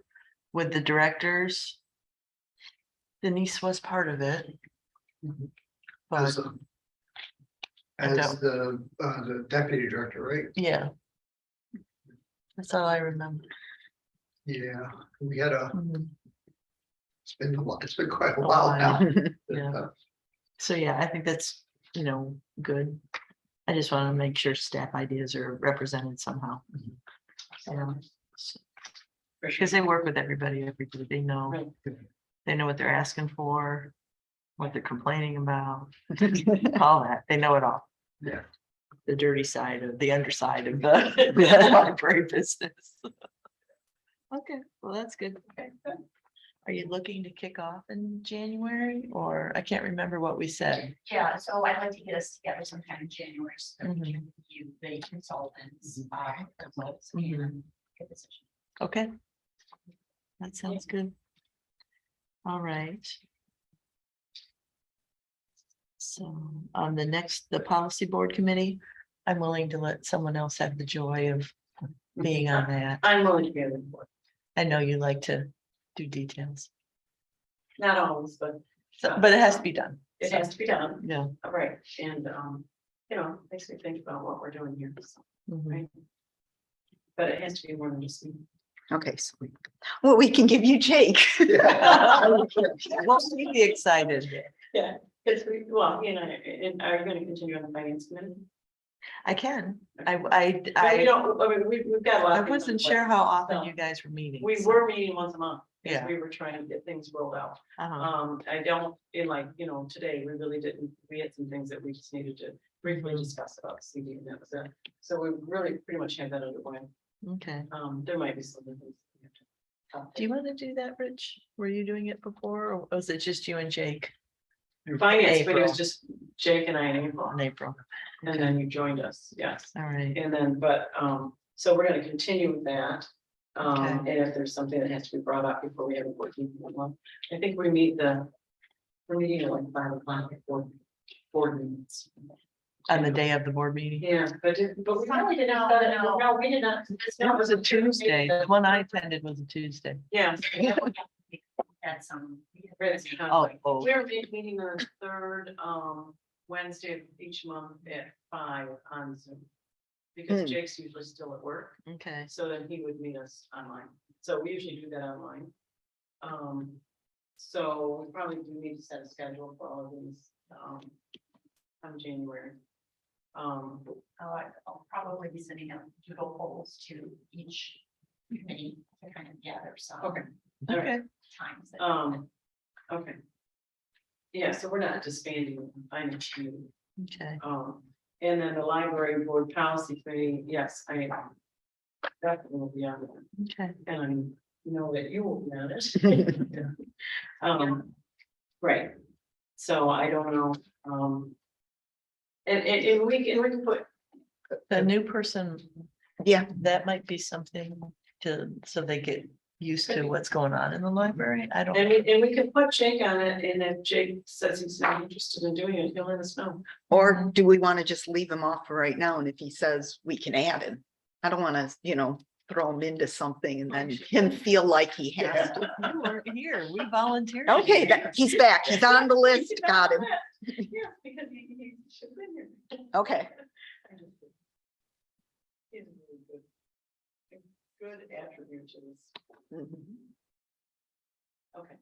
with the directors. Denise was part of it. Mhm. But As a as the deputy director, right? Yeah. That's all I remember. Yeah, we had Mhm. it's been quite a A while while. now. Yeah. So yeah, I think that's, good. I just want to make sure staff ideas are represented somehow. Yeah. For sure. Because they work with everybody every day. Right. They know what they're asking for, what they're complaining about, all that. They know it all. Yeah. The dirty side of the underside of the library business. Okay, well, that's good. Okay, good. Are you looking to kick off in January, or I can't remember what we said? Yeah, so I'd like to get us together sometime in January, so that we Mhm. can review the consultants, results Mhm. and get decision. Okay. That sounds good. All right. So on the policy board committee, I'm willing to let someone else have the joy of being on that. I'm willing to be on the board. I know you like to do details, Not always, but but it has to be done. it has to be done, Yeah. right, and, makes me think about what we're doing here, so, Mhm. right? But it has to be more than just me. Okay, so well, we can give you Jake. Well, we'd be excited. Yeah, because are you gonna continue on the finance committee? I can. But we I don't, I mean, we've got a lot. I of things wasn't on the plate. sure how often So, you guys were meeting. We so, were meeting once a month, because Yeah. we were trying to get things rolled out. uh-huh. I don't, today, we really didn't, we had some things that we just needed to briefly Mhm. discuss about CD, and that was it. So we really pretty much had that underway. Okay. There might be some other things. we have to talk Do you want to do that, Rich? Were you doing it before, or was it just you and Jake Finance, but it was April. just Jake and I in April, in April? and then you joined us, yes. All right. And then, so we're gonna continue with that. Okay. And if there's something that has to be brought up before we have a working one, I think we're meeting at like 5 o'clock before board meetings. On the day of the board meeting? Yeah, but we probably did not, no, we did not. That was a Tuesday. The one I attended was a Tuesday. Yeah. Had some. Oh. We're meeting on the third, Wednesday of each month at 5 on Zoom. Because Hmm. Jake's usually still at work. Okay. So then he would meet us online. So we usually do that online. So we probably do need to set a schedule for all of these, on January. I'll probably be sending out doodle polls to each committee to kind of gather some. Okay. All right. Okay. Times. that- Okay. Yeah, so we're not disbanding the finance committee. Okay. And then the library board policy committee, yes, I definitely will be on it. Okay. And I know that you will be on it. Right, so I don't know, and we can put, The new person, Yeah, that might be something so they get used to what's going on in the library. I don't. and we can put Jake on it, and if Jake says he's not interested in doing it, he'll let us know. or do we want to just leave him off for right now? And if he says we can add him, I don't want to, throw him into something and then him feel like he has to. You weren't here. We volunteered. Okay, he's back. He's on the list. Got him. Yeah, because he should have been here. Okay. He's a really good attribute to this. Mhm. Okay.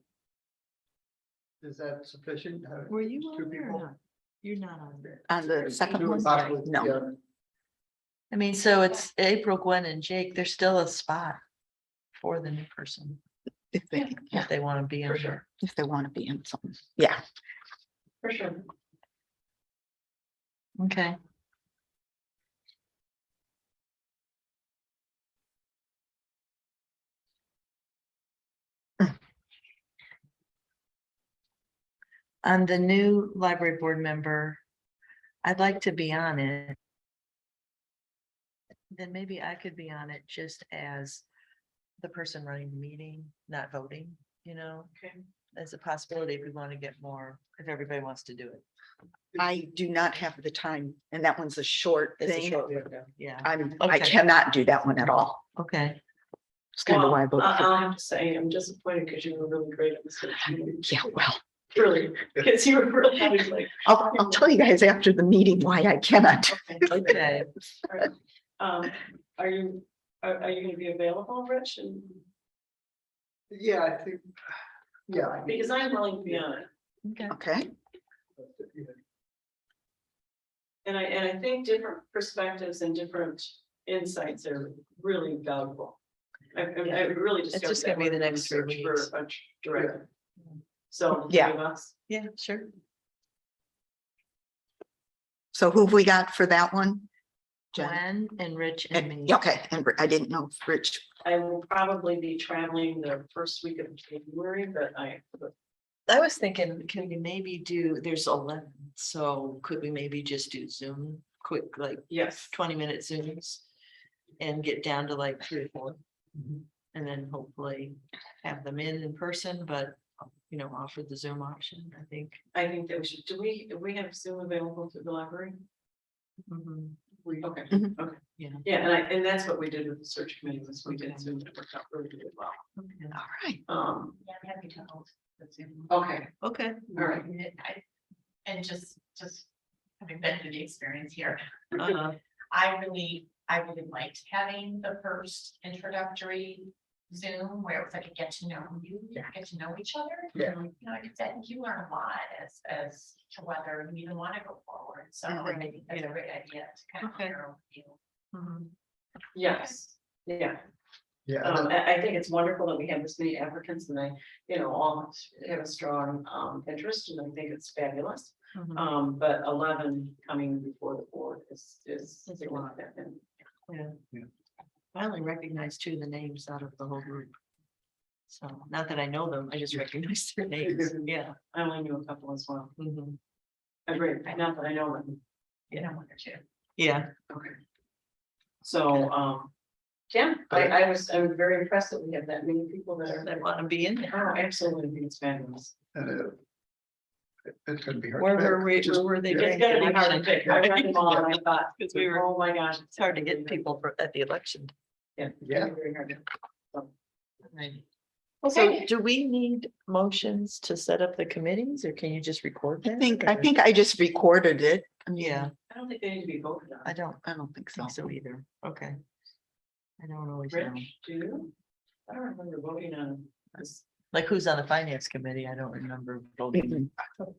Is that sufficient? Were you Two on there or people? not? You're not on there. On the second Two one? possibly, No. yeah. I mean, so it's April, Gwen and Jake. There's still a spot for the new person If they, if they want to be in For there. sure, if they want to be in something. Yeah. for sure. Okay. On the new library board member, I'd like to be on it. Then maybe I could be on it just as the person running the meeting, not voting, Okay. as a possibility if we want to get more, if everybody wants to do it. I do not have the time and that one's a short It's a thing. short window. Yeah, I Okay. cannot do that one at all. okay. It's kind of why I Well, voted for. I'll have to say, I'm disappointed because you were really great at this. Yeah, well, Really, because you were really like. I'll tell you guys after the meeting why I cannot. Okay, Are you gonna be available, Rich? And Yeah, I think, yeah. I mean, because I'm willing to be on it, okay. Okay, and I think different perspectives and different insights are really valuable. I really It's discussed just gonna that be the with the next 3 search for weeks. a director. So. Yeah. three of us. Yeah, sure. so who have we got for that one? Jen? Gwen and Rich and me. Okay, and I didn't know if Rich, I will probably be traveling the first week of January, but I was thinking, can we maybe do, there's 11, so could we maybe just do Zoom, quick, like yes. 20-minute Zooms? And get down to like 3 or 4. And then hopefully have them in person, but offer the Zoom option, I think. I think that we should, do we have Zoom available through the library? Okay, Mhm. okay. Yeah. Yeah, and that's what we did with the search committee, was we did Zoom, it worked out really, really well. Okay. all right, Yeah, I'm happy to hold the Zoom. Okay, Okay. all right. And just having been through the experience here, Uh-huh. I really liked having the first introductory Zoom where it was like a get to know you, get to know each other. Yeah. Because I think you learn a lot as to whether you even want to go forward. So I Right. think that's a great idea to kind of Okay. hear you. Mhm. Yes, yeah. Yeah, I think it's wonderful that we have this many applicants and all have a strong interest, and I think it's fabulous. Mhm. But 11 coming before the board is That's a lot. significant. Yeah. I only recognize 2 of the names out of the whole group. So not that I know them, I just recognize their names. Yeah. I only knew a couple as well. Mhm. Agree, not that I know them. One or two. Yeah. Okay. So, yeah, I'm very impressed that we have that many people that are. That want to be in there. Oh, absolutely, I think it's fabulous. it's gonna be hard. Where to pick. were we? Just- Where were they? yeah. It's gonna be hard to pick. I read them all and I thought, Because we were, oh my gosh. it's hard to get people at the election. Yeah. Yeah. Very hard to- so. So Okay, do we need motions to set up the committees or can you just record I that? think or- I just recorded it. I mean, Yeah, I don't think they need to be voted on. I don't I don't think so. think so either. Okay. I don't always know. Rich, do you? I don't remember voting on this. Like who's on the finance committee? I don't remember voting.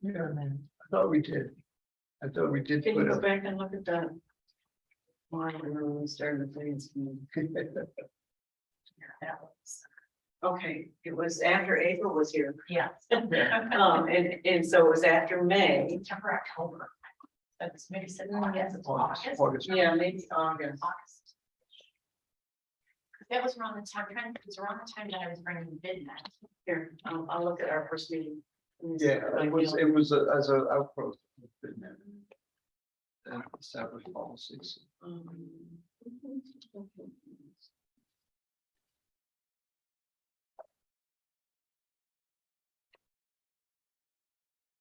Yeah, I thought we did. I thought we did. Can you put go a- back and look at that? When we started the plans. That was, Okay, it was after April was here. yeah. And so it was after May. September, October. That's maybe said, oh, yes, it's August. August. Yeah, maybe August. August. That was around the time, it was around the time that I was bringing the bid net. Here, I'll look at our first meeting. Yeah, it was as an outgrowth. And established policies.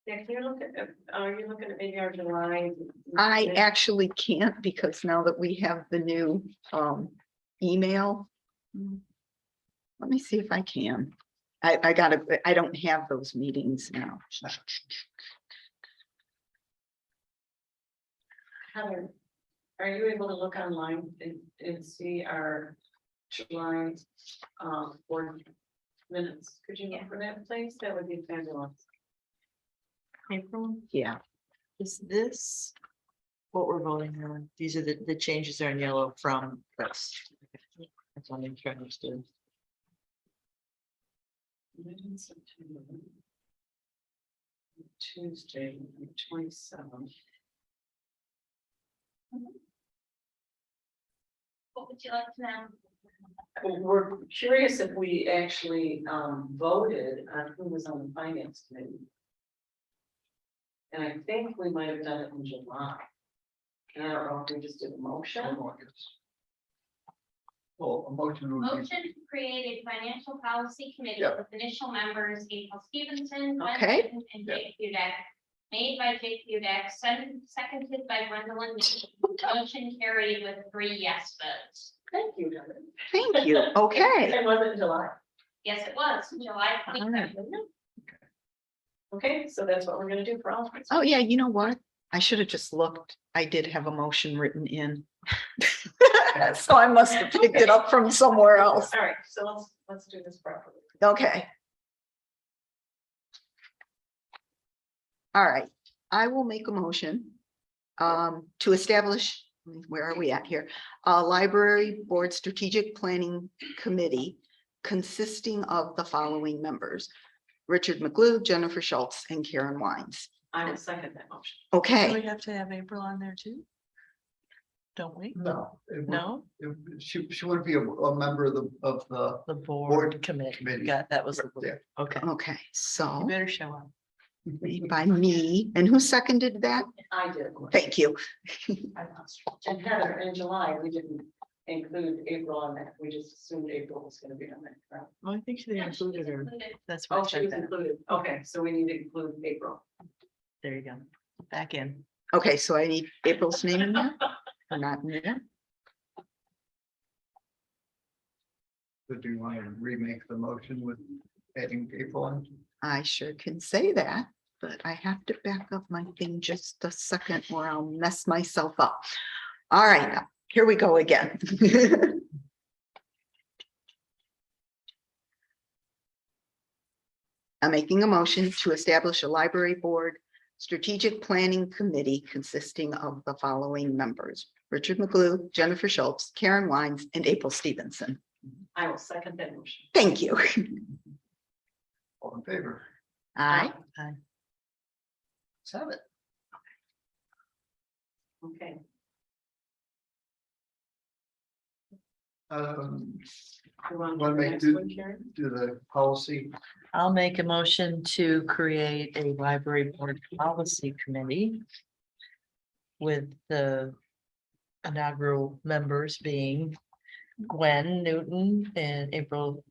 Yeah, can you look at, are you looking at maybe our July? I actually can't because now that we have the new email. Let me see if I can. I don't have those meetings now. Heather, are you able to look online and see our July board minutes? Could you look for that, please? That would be fabulous. April, Yeah, is this what we're voting on? These are the changes are in yellow from this. That's what I'm trying to understand. Tuesday, 27th. What would you like to know? We're curious if we actually voted on who was on the finance committee. And I think we might have done it in July. And I don't know if we just did a motion. Well, a motion would be, Motion to create a financial policy committee Yeah. with initial members April Stevenson, Gwen Okay. Fenton, and Jake Hudak. Made by Jake Hudak, seconded by Gwendolyn. Motion carried with 3 yes votes. Thank you, Heather. thank you. Okay. And was it in July? Yes, it was July All right. 27th. Okay, so that's what we're gonna do for all. of us. Oh, yeah, you know what? I should have just looked. I did have a motion written in. So I must have picked it up from somewhere else. All right, so let's do this properly. Okay. All right, I will make a motion to establish, where are we at here? A library board strategic planning committee consisting of the following members: Richard McGlue, Jennifer Schultz, and Karen Wines. I will second that motion. Do we Okay, have to have April on there too? Don't we? No. it would- No, She would be a member of the the Board board committee. committee. Got, that was, Yeah. okay. okay, You so better show up. made by me, and who seconded that? I did. Thank you. And Heather, in July, we didn't include April on that. We just assumed April was gonna be on that. Right? Well, I think they Yeah, she was included her. included. That's why. Oh, I she checked was that. included. Okay, so we need to include April. There you go. Back in. Okay, so I need April's name in there, or not in there? So do you want to remake the motion with adding April in? I sure can say that, but I have to back up my thing just a second or I'll mess myself up. All right, now, here we go again. I'm making a motion to establish a library board strategic planning committee consisting of the following members: Richard McGlue, Jennifer Schultz, Karen Wines, and April Stevenson. I will second that motion. Thank you. All in favor? Aye. Let's have it. Okay. You want Wanna to make next do- one, Karen? Do the policy. I'll make a motion to create a library board policy committee with the inaugural members being Gwen Newton and April.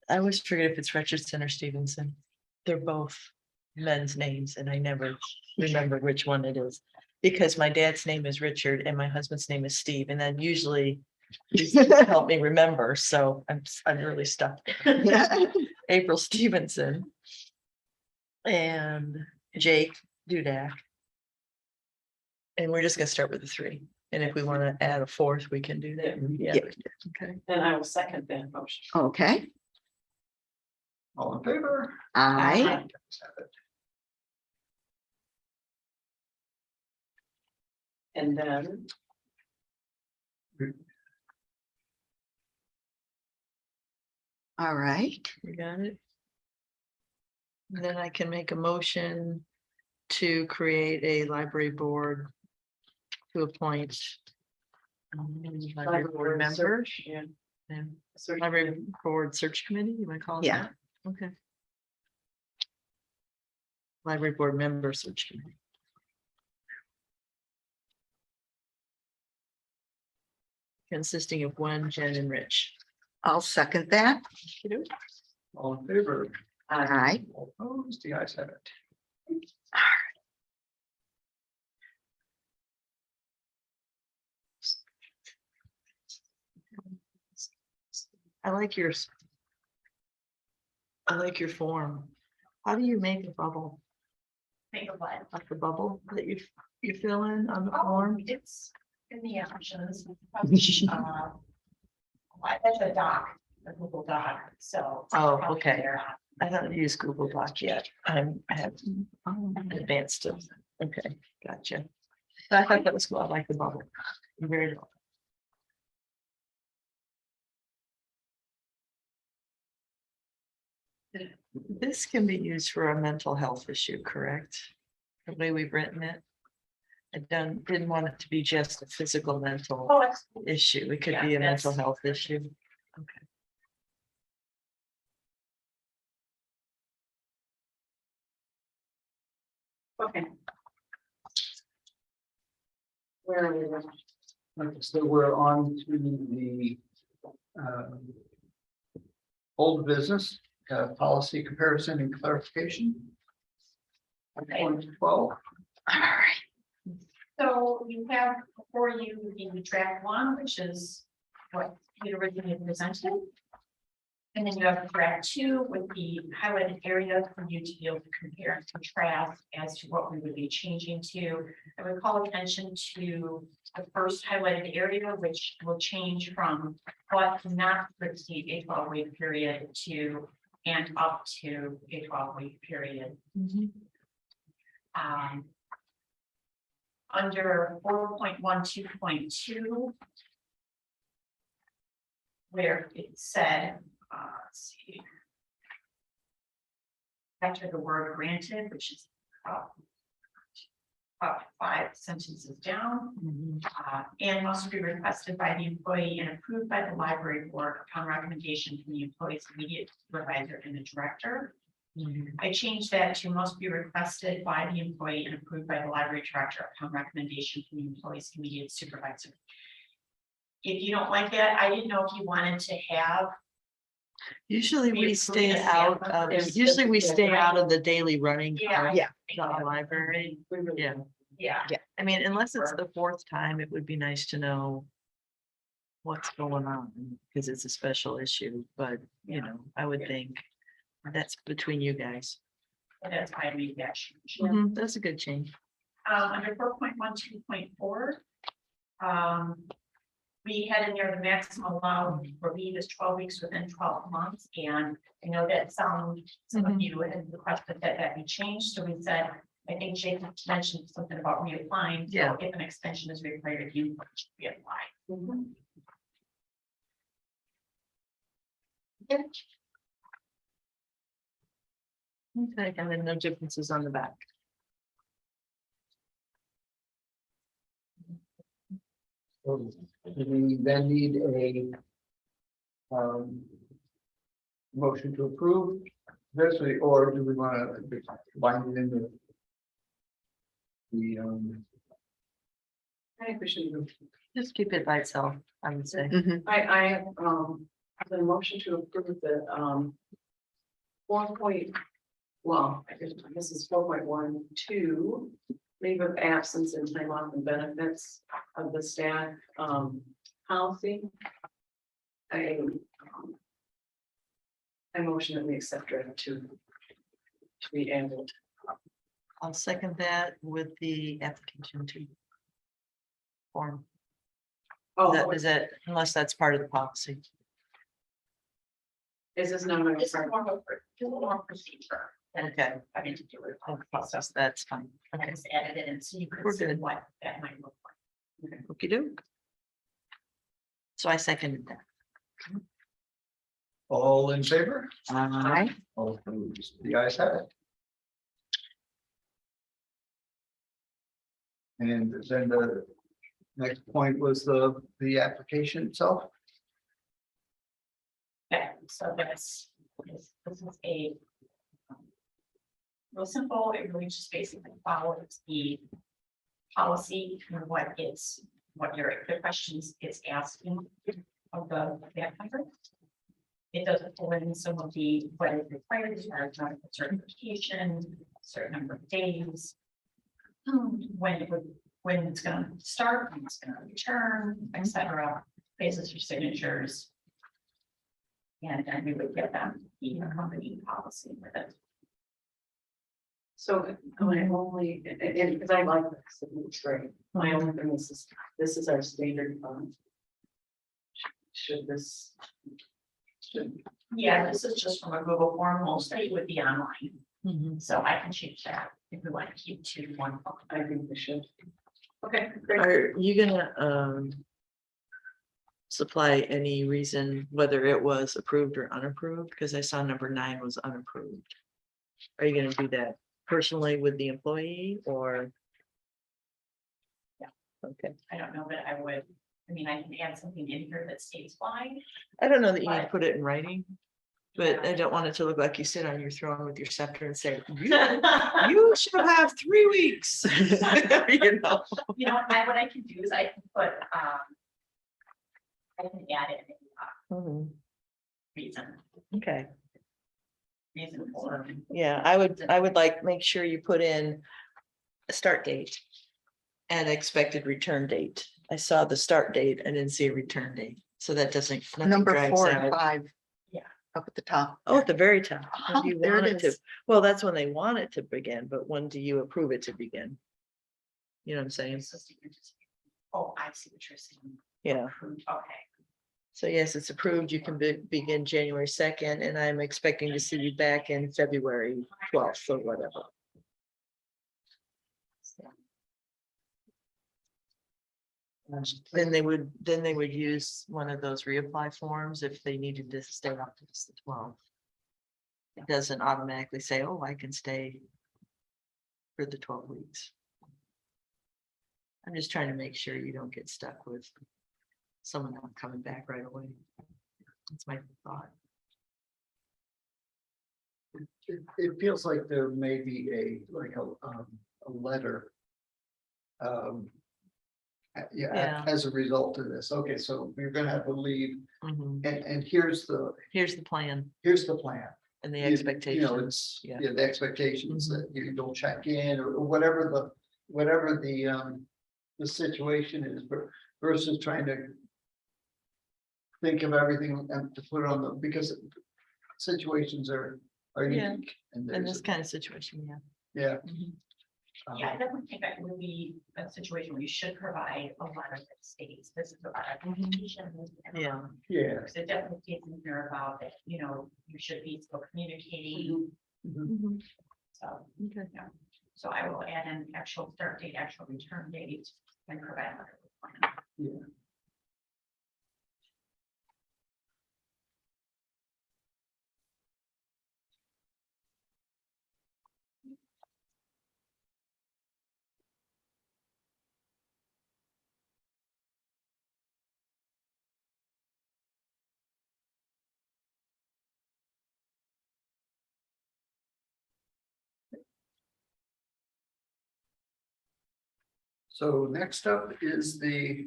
I always forget if it's Richardson or Stevenson. They're both men's names and I never remember which one it is. Because my dad's name is Richard and my husband's name is Steve, and then usually these help me remember, so I'm really stuck. April Stevenson. And Jake Dudak. And we're just gonna start with the three, and if we want to add a fourth, we can do that. Yeah, Yeah. okay. And I will second that motion. Okay, All in favor? aye. Let's have it. And then, All right. You got it. Then I can make a motion to create a library board to appoint library board member search, yeah. and Search. library board search committee, you might call it Yeah. that? Okay. Library board member search committee. Consisting of Gwen, Jen, and Rich. I'll second that. All in favor? Aye. All opposed? The ayes have it. I like yours. I like your form. How do you make a bubble? Think of what? Like the bubble that you fill in on the Oh, form? it's in the options. That's a doc, a Google Doc, so. Oh, probably okay. there. I don't use Google Doc yet. I have advanced stuff. Okay, gotcha. I thought that was cool. I like the bubble. Very well. This can be used for a mental health issue, correct? The way we've written it. I didn't want it to be just a physical mental Oh, it's, issue. It could Yeah, be a mental that's- health issue. Okay. Okay. Where are we? now? Okay, so we're on to the old business, policy comparison and clarification. Okay. 12. All right. so you have before you the draft one, which is what you originally presented. And then you have graph 2 with the highlighted area for you to be able to compare and contrast as to what we would be changing to. I would call attention to the first highlighted area, which will change from what not to exceed a 12-week period to and up to a 12-week period. Under 4.12.2, where it said, let's see. After the word granted, which is up 5 sentences down, and must be requested by the employee and approved by the library board upon recommendation from the employee's immediate supervisor and the director. I changed that to must be requested by the employee and approved by the library director upon recommendation from the employee's immediate supervisor. If you don't like that, I didn't know if you wanted to have. Usually We we approve stay it, out yeah. of, There's- usually we there's- stay out of the daily running. Yeah. of Yeah. The library, We really- yeah. Yeah. I mean, unless it's the 4th time, it would be nice to know what's going on, because it's a special issue, but, you know, I would think that's between you guys. That's why I made that change. That's a good change. Under 4.12.4. We had in there the maximum allowed for leave is 12 weeks within 12 months, and I know that some of you had requested that be changed, so we said, I think Jake mentioned something about reapplying. So Yeah. if an extension is required, you should reapply. Okay, and then no differences on the back. So do we then need a motion to approve this, or do we want to bind it in the I think we should, Just keep it by itself, I would say. I have, the motion to approve the, 4. I guess this is 4.12, leave of absence and time off and benefits of the staff, policy. I motion that we accept draft 2 to be added. I'll second that with the application to form. Oh, Is that, unless that's part of the policy. is this not It's a more of a procedure than Okay. having to do with Oh, policy. process, that's fine. I Okay. just added it in so you could We're see good. what that might look like. Okey-doke. So I seconded that. all in favor? Aye. All opposed? The ayes have it. And then the next point was the application itself. Okay, so this is a real simple, it really just basically follows the policy and the questions it's asking of the applicant. It doesn't pull in some of the, what is required, as far as medical certification, certain number of days. When it's gonna start, when it's gonna return, etc. Basis for signatures. And then we would get them the company policy with it. So my only, and because I like this, it's great. My only thing is, this is our standard fund. Should this? Yeah, this is just from a Google form, most of it would be online, so I can change that if we want to keep to one. I think we should. Okay, great. Are you gonna supply any reason whether it was approved or unapproved? Because I saw number 9 was unapproved. Are you gonna do that personally with the employee or? Yeah. Okay, I don't know that I would, I mean, I can add something in here that states why. I don't know that you need to But- put it in writing, but I don't want it to look like you sit on your throne with your scepter and say, you shall have 3 weeks. You know? You know, what I can do is I can put, I can add in reason Okay. for. Yeah, I would like, make sure you put in a start date and expected return date. I saw the start date, I didn't see a return date, so that doesn't. nothing Number drags 4 out. and 5. Yeah. up at the top. Oh, at the very top. When Uh-huh, do you there it want it to- is. Well, that's when they want it to begin, but when do you approve it to begin? You know what I'm saying? Oh, I see what you're saying. Yeah. Okay. So yes, it's approved. You can begin January 2nd, and I'm expecting to see you back in February 12th or whatever. Then they would use one of those reapply forms if they needed to stay up to the 12th. It doesn't automatically say, oh, I can stay for the 12 weeks. I'm just trying to make sure you don't get stuck with someone not coming back right away. That's my thought. It feels like there may be a letter. Yeah, Yeah. as a result of this. Okay, so we're gonna have to leave Mhm. and here's the Plan plan. and the You know, expectations. it's, Yeah. yeah, the expectations Mhm. that you don't check in or whatever the situation is versus trying to think of everything and to put it on because situations are Yeah. unique. And In this there's, kind of situation, yeah. yeah. Mhm. Yeah, I definitely think that would be a situation where you should provide a letter that states this is our application. Yeah. Yeah. Because it definitely states in here about that, you know, you should be still communicating, Mhm. Mhm. so. Okay. Yeah, so I will add an actual start date, actual return date, and provide a letter with plan. Yeah. So next up is the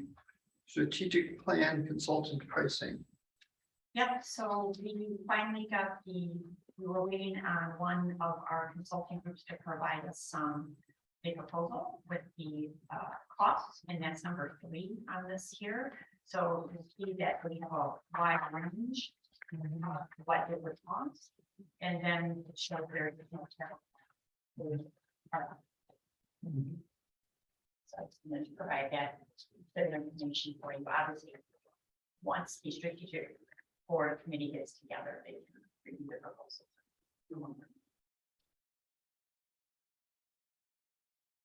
strategic plan consultant pricing. Yep, so we finally got we were waiting on one of our consulting groups to provide us some. A proposal with the costs, and that's number 3 on this here. So you see that we have a wide range. What it would cost, and then it shows very. So I just wanted to provide that bit of information for you, obviously. Once the strategic board committee gets together, they can review the proposal.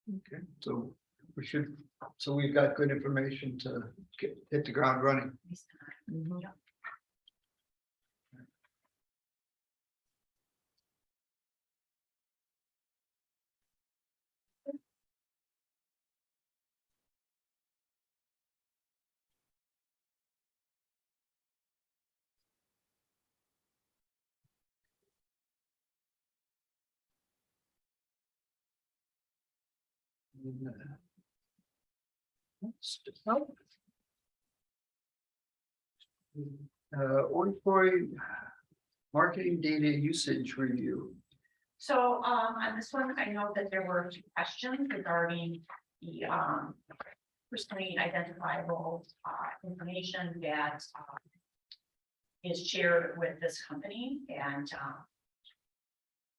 Okay, so we've got good information to hit the ground running. Mhm. Auditory marketing data usage review. So on this one, I know that there were 2 questions regarding the personally identifiable information that is shared with this company. And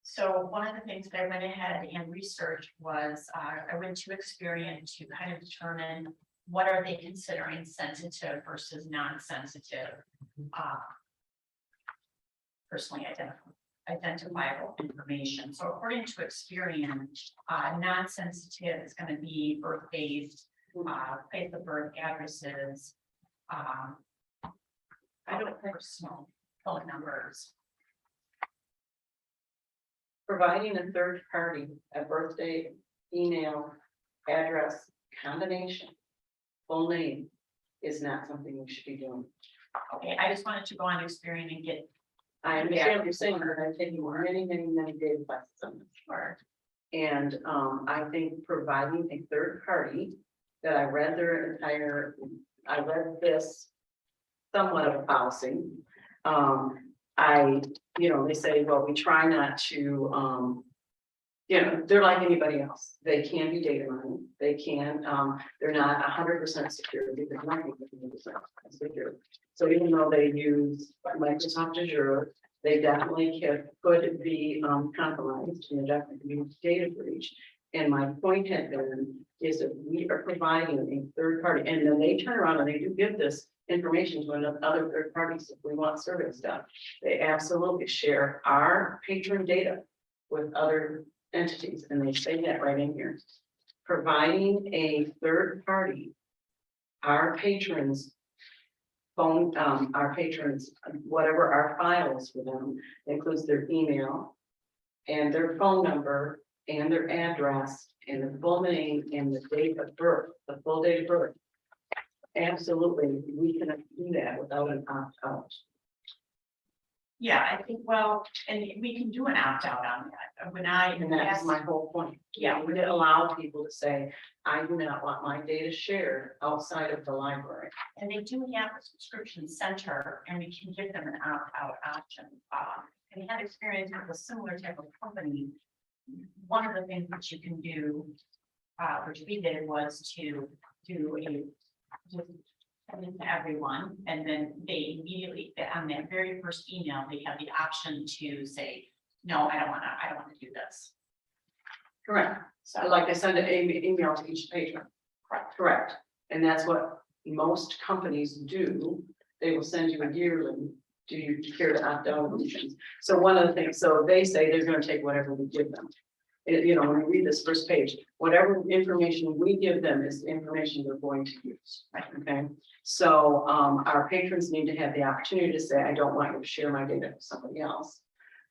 so one of the things that I went ahead and researched was I went to Experian to kind of determine what are they considering sensitive versus non-sensitive personally identifiable information. So according to Experian, non-sensitive is going to be birthdays, place of birth, addresses, I don't personal phone numbers. Providing a third party, a birthday, email, address, combination, full name is not something we should be doing. Okay, I just wanted to go on Experian and get I understand what you're saying, but I've taken many data classes on this. more. And I think providing a third party that I read I read this somewhat of a policy. They say, well, we try not to, they're like anybody else. They can be data mined. They can, they're not 100% secure. They're not 100% secure. So even though they use Microsoft Azure, They definitely could be compromised, and there definitely could be data breach. And my point had been, is that we are providing a third party, and then they turn around and they do give this information to other third parties if we want survey stuff. They absolutely share our patron data with other entities, and they say that right in here. Providing a third party, our patrons phone, our patrons, whatever our files for them, includes their email and their phone number and their address and the full name and the date of birth, the full date of birth. Absolutely, we can do that without an opt-out. Yeah, I think, well, and we can do an opt-out on that. When And that's my whole point. Yeah. We did allow people to say, I do not want my data shared outside of the library. And they do have a subscription center, and we can give them an opt-out option. And we had experience with a similar type of company. One of the things that you can do, which we did, was to do just send it to everyone, and then they immediately, on that very first email, they have the option to say, no, I don't wanna do this. Correct. So, Like I send an email to each patron. Correct. And that's what most companies do. They will send you a yearly, do you care to opt out of emissions? So one of the things, so they say they're gonna take whatever we give them. You know, when you read this first page, whatever information we give them is the information they're going to use, okay? So, our patrons need to have the opportunity to say, I don't want you to share my data with somebody else.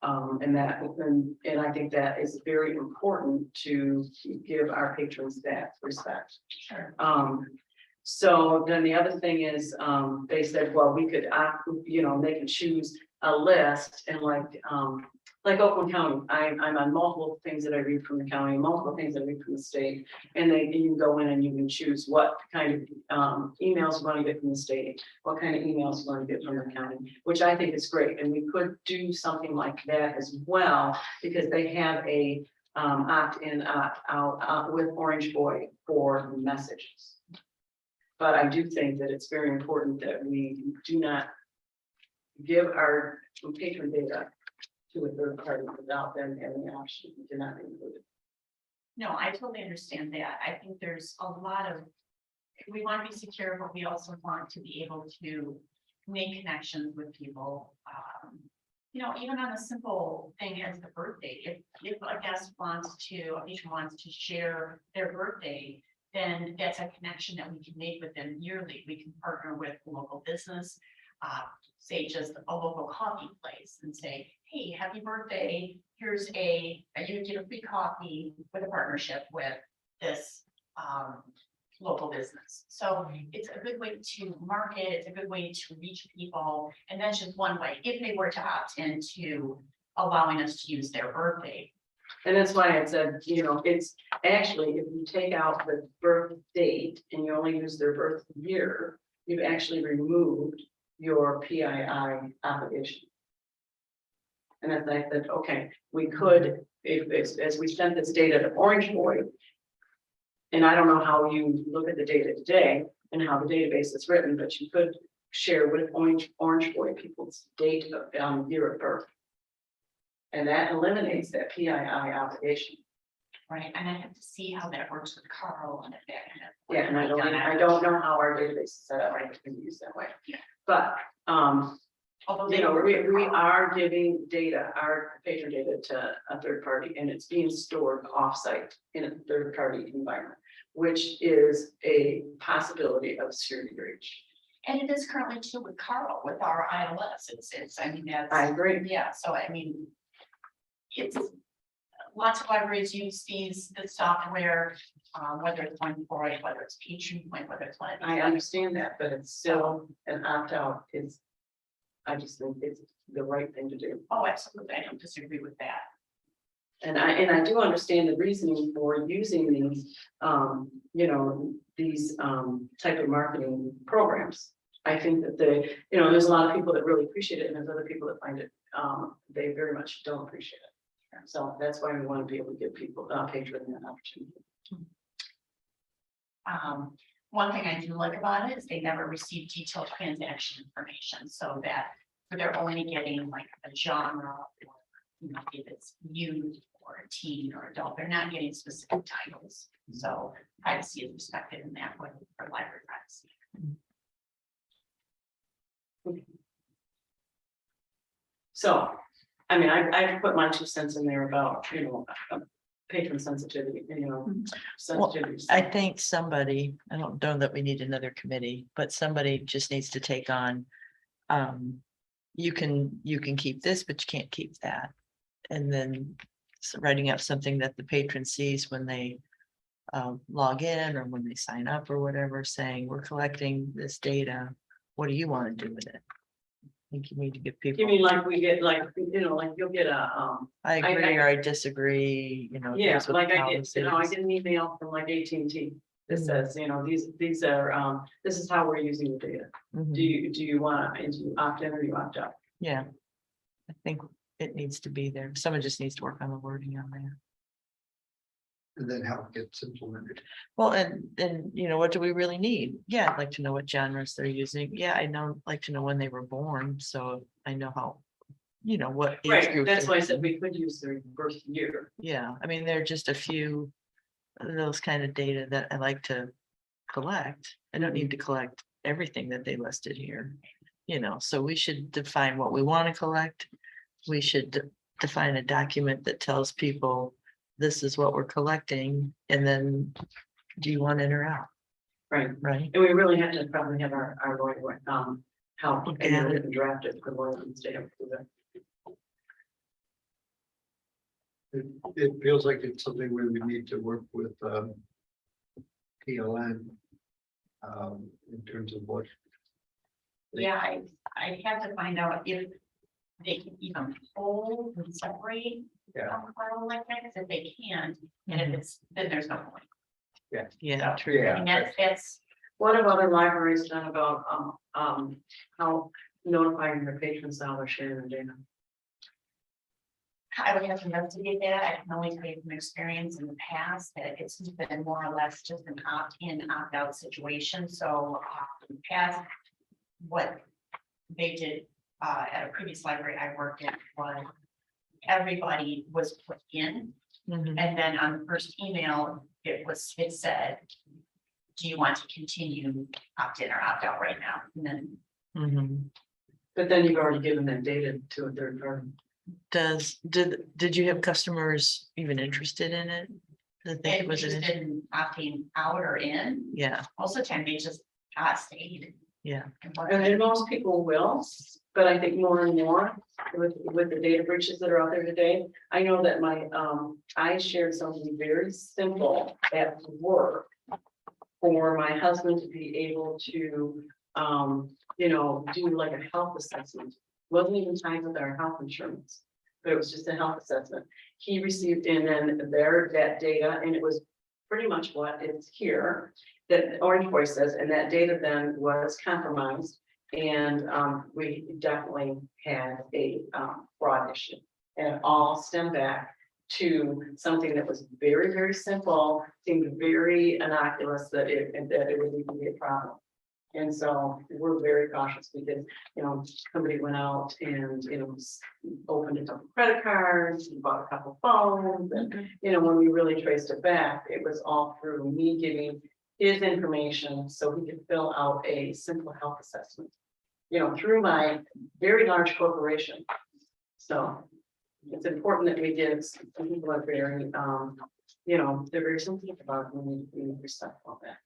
And I think that is very important to give our patrons that respect. sure. So then the other thing is, they said, well, we could, they can choose a list, and like Oakland County, I'm on multiple things that I read from the county, multiple things I read from the state. And you can go in and you can choose what kind of emails you want to get from the state, what kind of emails you want to get from the county, which I think is great. And we could do something like that as well, because they have a opt-in, opt-out with Orange Boy for messages. But I do think that it's very important that we do not give our patron data to a third party without them having the option to not include it. No, I totally understand that. I think there's a lot of, we want to be secure, but we also want to be able to make connections with people. Even on a simple thing as the birthday, if a guest wants to, a patron wants to share their birthday, then that's a connection that we can make with them yearly. We can partner with a local business, say just a local coffee place, and say, hey, happy birthday, here's you get a free coffee with a partnership with this local business. So it's a good way to market, it's a good way to reach people, and that's just one way, if they were to opt into allowing us to use their birthday. And that's why I said, it's actually, if you take out the birth date and you only use their birth year, you've actually removed your PII obligation. And as I said, okay, we could, as we sent this data to Orange Boy, and I don't know how you look at the data today and how the database is written, but you could share with Orange Boy people's date of year of birth. And that eliminates that PII obligation. Right, and I have to see how that works with Carl and if that kind of. Yeah, and I don't know how our database is set up, I can use that way. Yeah. But, Although we are giving data, our patron data, to a third party, and it's being stored offsite in a third party environment, which is a possibility of security breach. And it is currently too with Carl, with our ILS, I mean, that's. I agree. Yeah, so I mean. It's, lots of libraries use this software, whether it's Point, whether it's Patron Point, whether it's one of these. I understand that, but it's still an opt-out I just think it's the right thing to do. Oh, absolutely, I don't disagree with that. And I do understand the reasoning for using these, these type of marketing programs. I think that there's a lot of people that really appreciate it, and there's other people that find it, they very much don't appreciate it. So that's why we want to be able to give people, patrons that opportunity. One thing I do like about it is they never receive detailed transaction information, so that So they're only getting like a genre, or, you know, if it's youth or a teen or adult, they're not getting specific titles. So privacy is respected in that way for library privacy. So, I mean, I put my 2 cents in there about, patron sensitivity, sensitivity. I think somebody, I don't know that we need another committee, but somebody just needs to take on. You can keep this, but you can't keep that. And then writing up something that the patron sees when they log in or when they sign up or whatever, saying, we're collecting this data. What do you want to do with it? I think you need to give You people, mean like we get like, like you'll get a, I agree or I disagree, yeah, here's what like the I policy get, I is. get an email from like AT&T that Mhm. says, these are, this is how we're using the data. Mhm. Do you want to opt in or you opt out? Yeah. I think it needs to be there. Someone just needs to work on the wording on there. And then how it gets implemented. Well, and what do we really need? Yeah, I'd like to know what genres they're using. Yeah, like to know when they were born, so I know how, what. age Right, group that's they're why I said in. we could use their birth year. Yeah, I mean, there are just a few of those kind of data that I like to collect. I don't need to collect everything that they listed here. So we should define what we want to collect. We should define a document that tells people this is what we're collecting, and then do you want in or out, Right, right? and we really have to probably have our lawyer, help Look and at it. then draft it for lawyers to have to do that. It feels like it's something where we need to work with PLN in terms of what. Yeah, I have to find out if they can even pull and separate. Yeah. File like that, 'cause if they can't, and if it's, then there's no point. Yeah, So, true. Yeah. I mean, that's, What have other libraries done about, how notifying their patrons how they're sharing their data? I would have to investigate that. I can only tell you from experience in the past that it's been more or less just an opt-in, opt-out situation. So in the past, what they did at a previous library I worked in was everybody was put in, Mhm. and then on the first email, it said, do you want to continue opt-in or opt-out right now? And then Mhm. But then you've already given that data to a third party. Did you have customers even interested in it? That think it was an interested issue? in opting out or in, Yeah, most of the time they just stayed. yeah. And most people will, but I think more and more with the data breaches that are out there today. I know that I shared something very simple at work for my husband to be able to, do like a health assessment. Wasn't even tied with our health insurance, but it was just a health assessment. He received in and that data, and it was pretty much what is here that Orange Boy says, and that data then was compromised. And we definitely had a fraud issue. And it all stemmed back to something that was very, very simple, seemed very innocuous that it would even be a problem. And so we're very cautious because, somebody went out and, opened a couple credit cards, and bought a couple phones. And, when we really traced it back, it was all through me giving his information so he could fill out a simple health assessment, through my very large corporation. So it's important that we give, some people are very, they're very sensitive about it. We need to respect all that.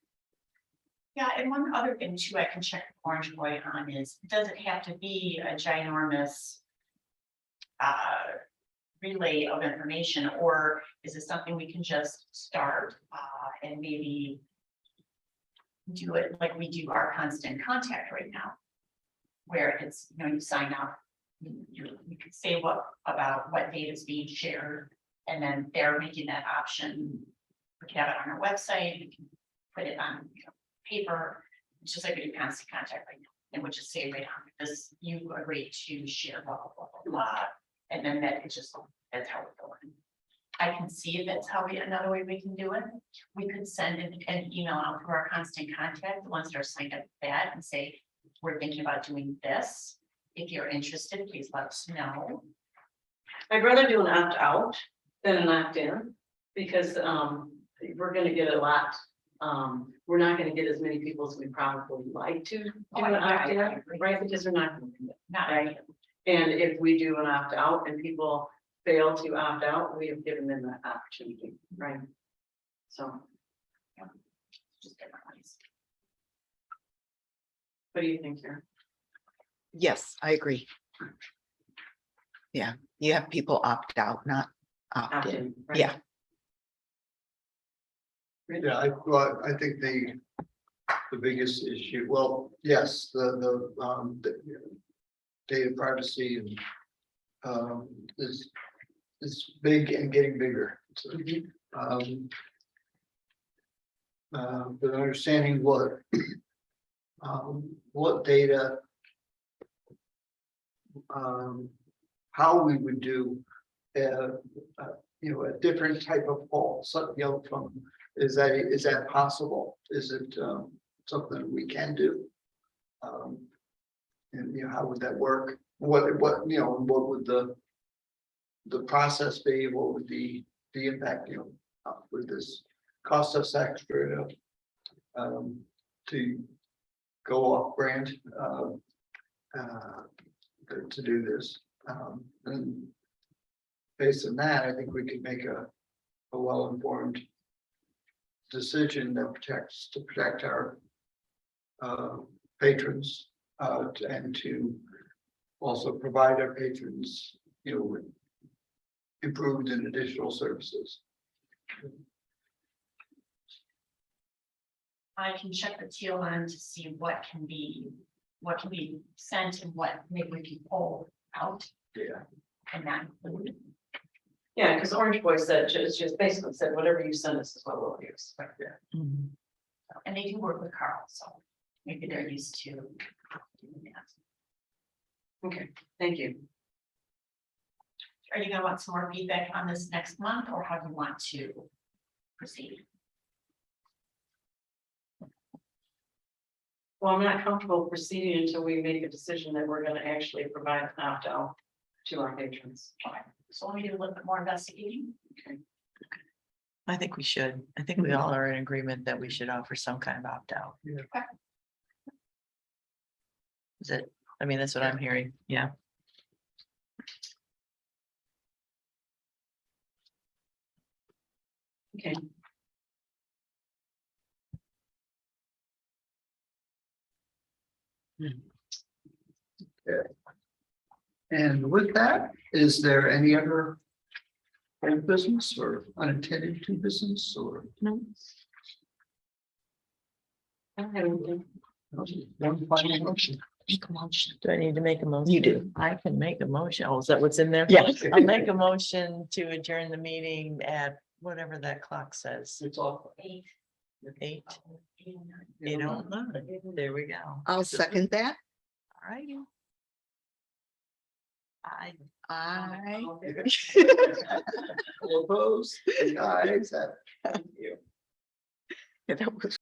Yeah, and one other thing too, I can check Orange Boy on is, does it have to be a ginormous relay of information, or is it something we can just start and maybe do it like we do our constant contact right now? Where it's, you sign up, you could say about what data is being shared, and then they're making that option. We can have it on our website, we can put it on paper. It's just like we do constant contact right now, and we'll just say right on this, you agree to share blah, blah, blah, blah, blah. And then that's how we're going. I can see if that's another way we can do it. We could send an email out to our constant contact, the ones that are signed up for that, and say, we're thinking about doing this. if you're interested, please let us know. I'd rather do an opt-out than an opt-in, because, we're gonna get a lot. We're not gonna get as many people as we probably like to do an opt-in, right, because we're not gonna do it. Not Right. And if we do an opt-out and people fail to opt out, we have given them that opportunity, right? So, just different ways. what do you think here? Yes, I agree. Yeah, you have people opt out, not opt in. Opt-in, right? Yeah. Yeah, well, I think the biggest issue, well, yes, the data privacy and is big and getting bigger. So, but understanding what data, how we would do, a different type of poll, so, from, is that possible? Is it, something we can do? And, how would that work? What, what would the process be? What would the impact, would this cost us extra to go off brand, to do this? And based on that, I think we could make a well-informed decision that protect our patrons, and to also provide our patrons, with improved and additional services. I can check the TLN to see what can be sent and what maybe we can pull out Yeah. and that include. Yeah, because Orange Boy said, just basically said, whatever you send us is what we'll use. Right there. Mhm. And they do work with Carl, so maybe they're used to doing that. Okay, thank you. Are you gonna want some more feedback on this next month, or how do you want to proceed? Well, I'm not comfortable proceeding until we make a decision that we're gonna actually provide an opt-out to our patrons. Okay, so let me do a little bit more investigating. Okay. I think we should. I think we all are in agreement that we should offer some kind of opt-out. Yeah. Okay. Is it, I mean, that's what I'm hearing, yeah. Okay. And with that, is there any other old business or unintended to business or? No. I don't have anything. One final motion. Make a motion. Do I need to make a motion? You do. I can make a motion. Oh, is that what's in there? Yeah. I'll make a motion to adjourn the meeting at whatever that clock says. It's all. 8, 8, 8, 8:09. There we go. I'll second that. All righty. I I. All opposed? The ayes have it. Thank you. That was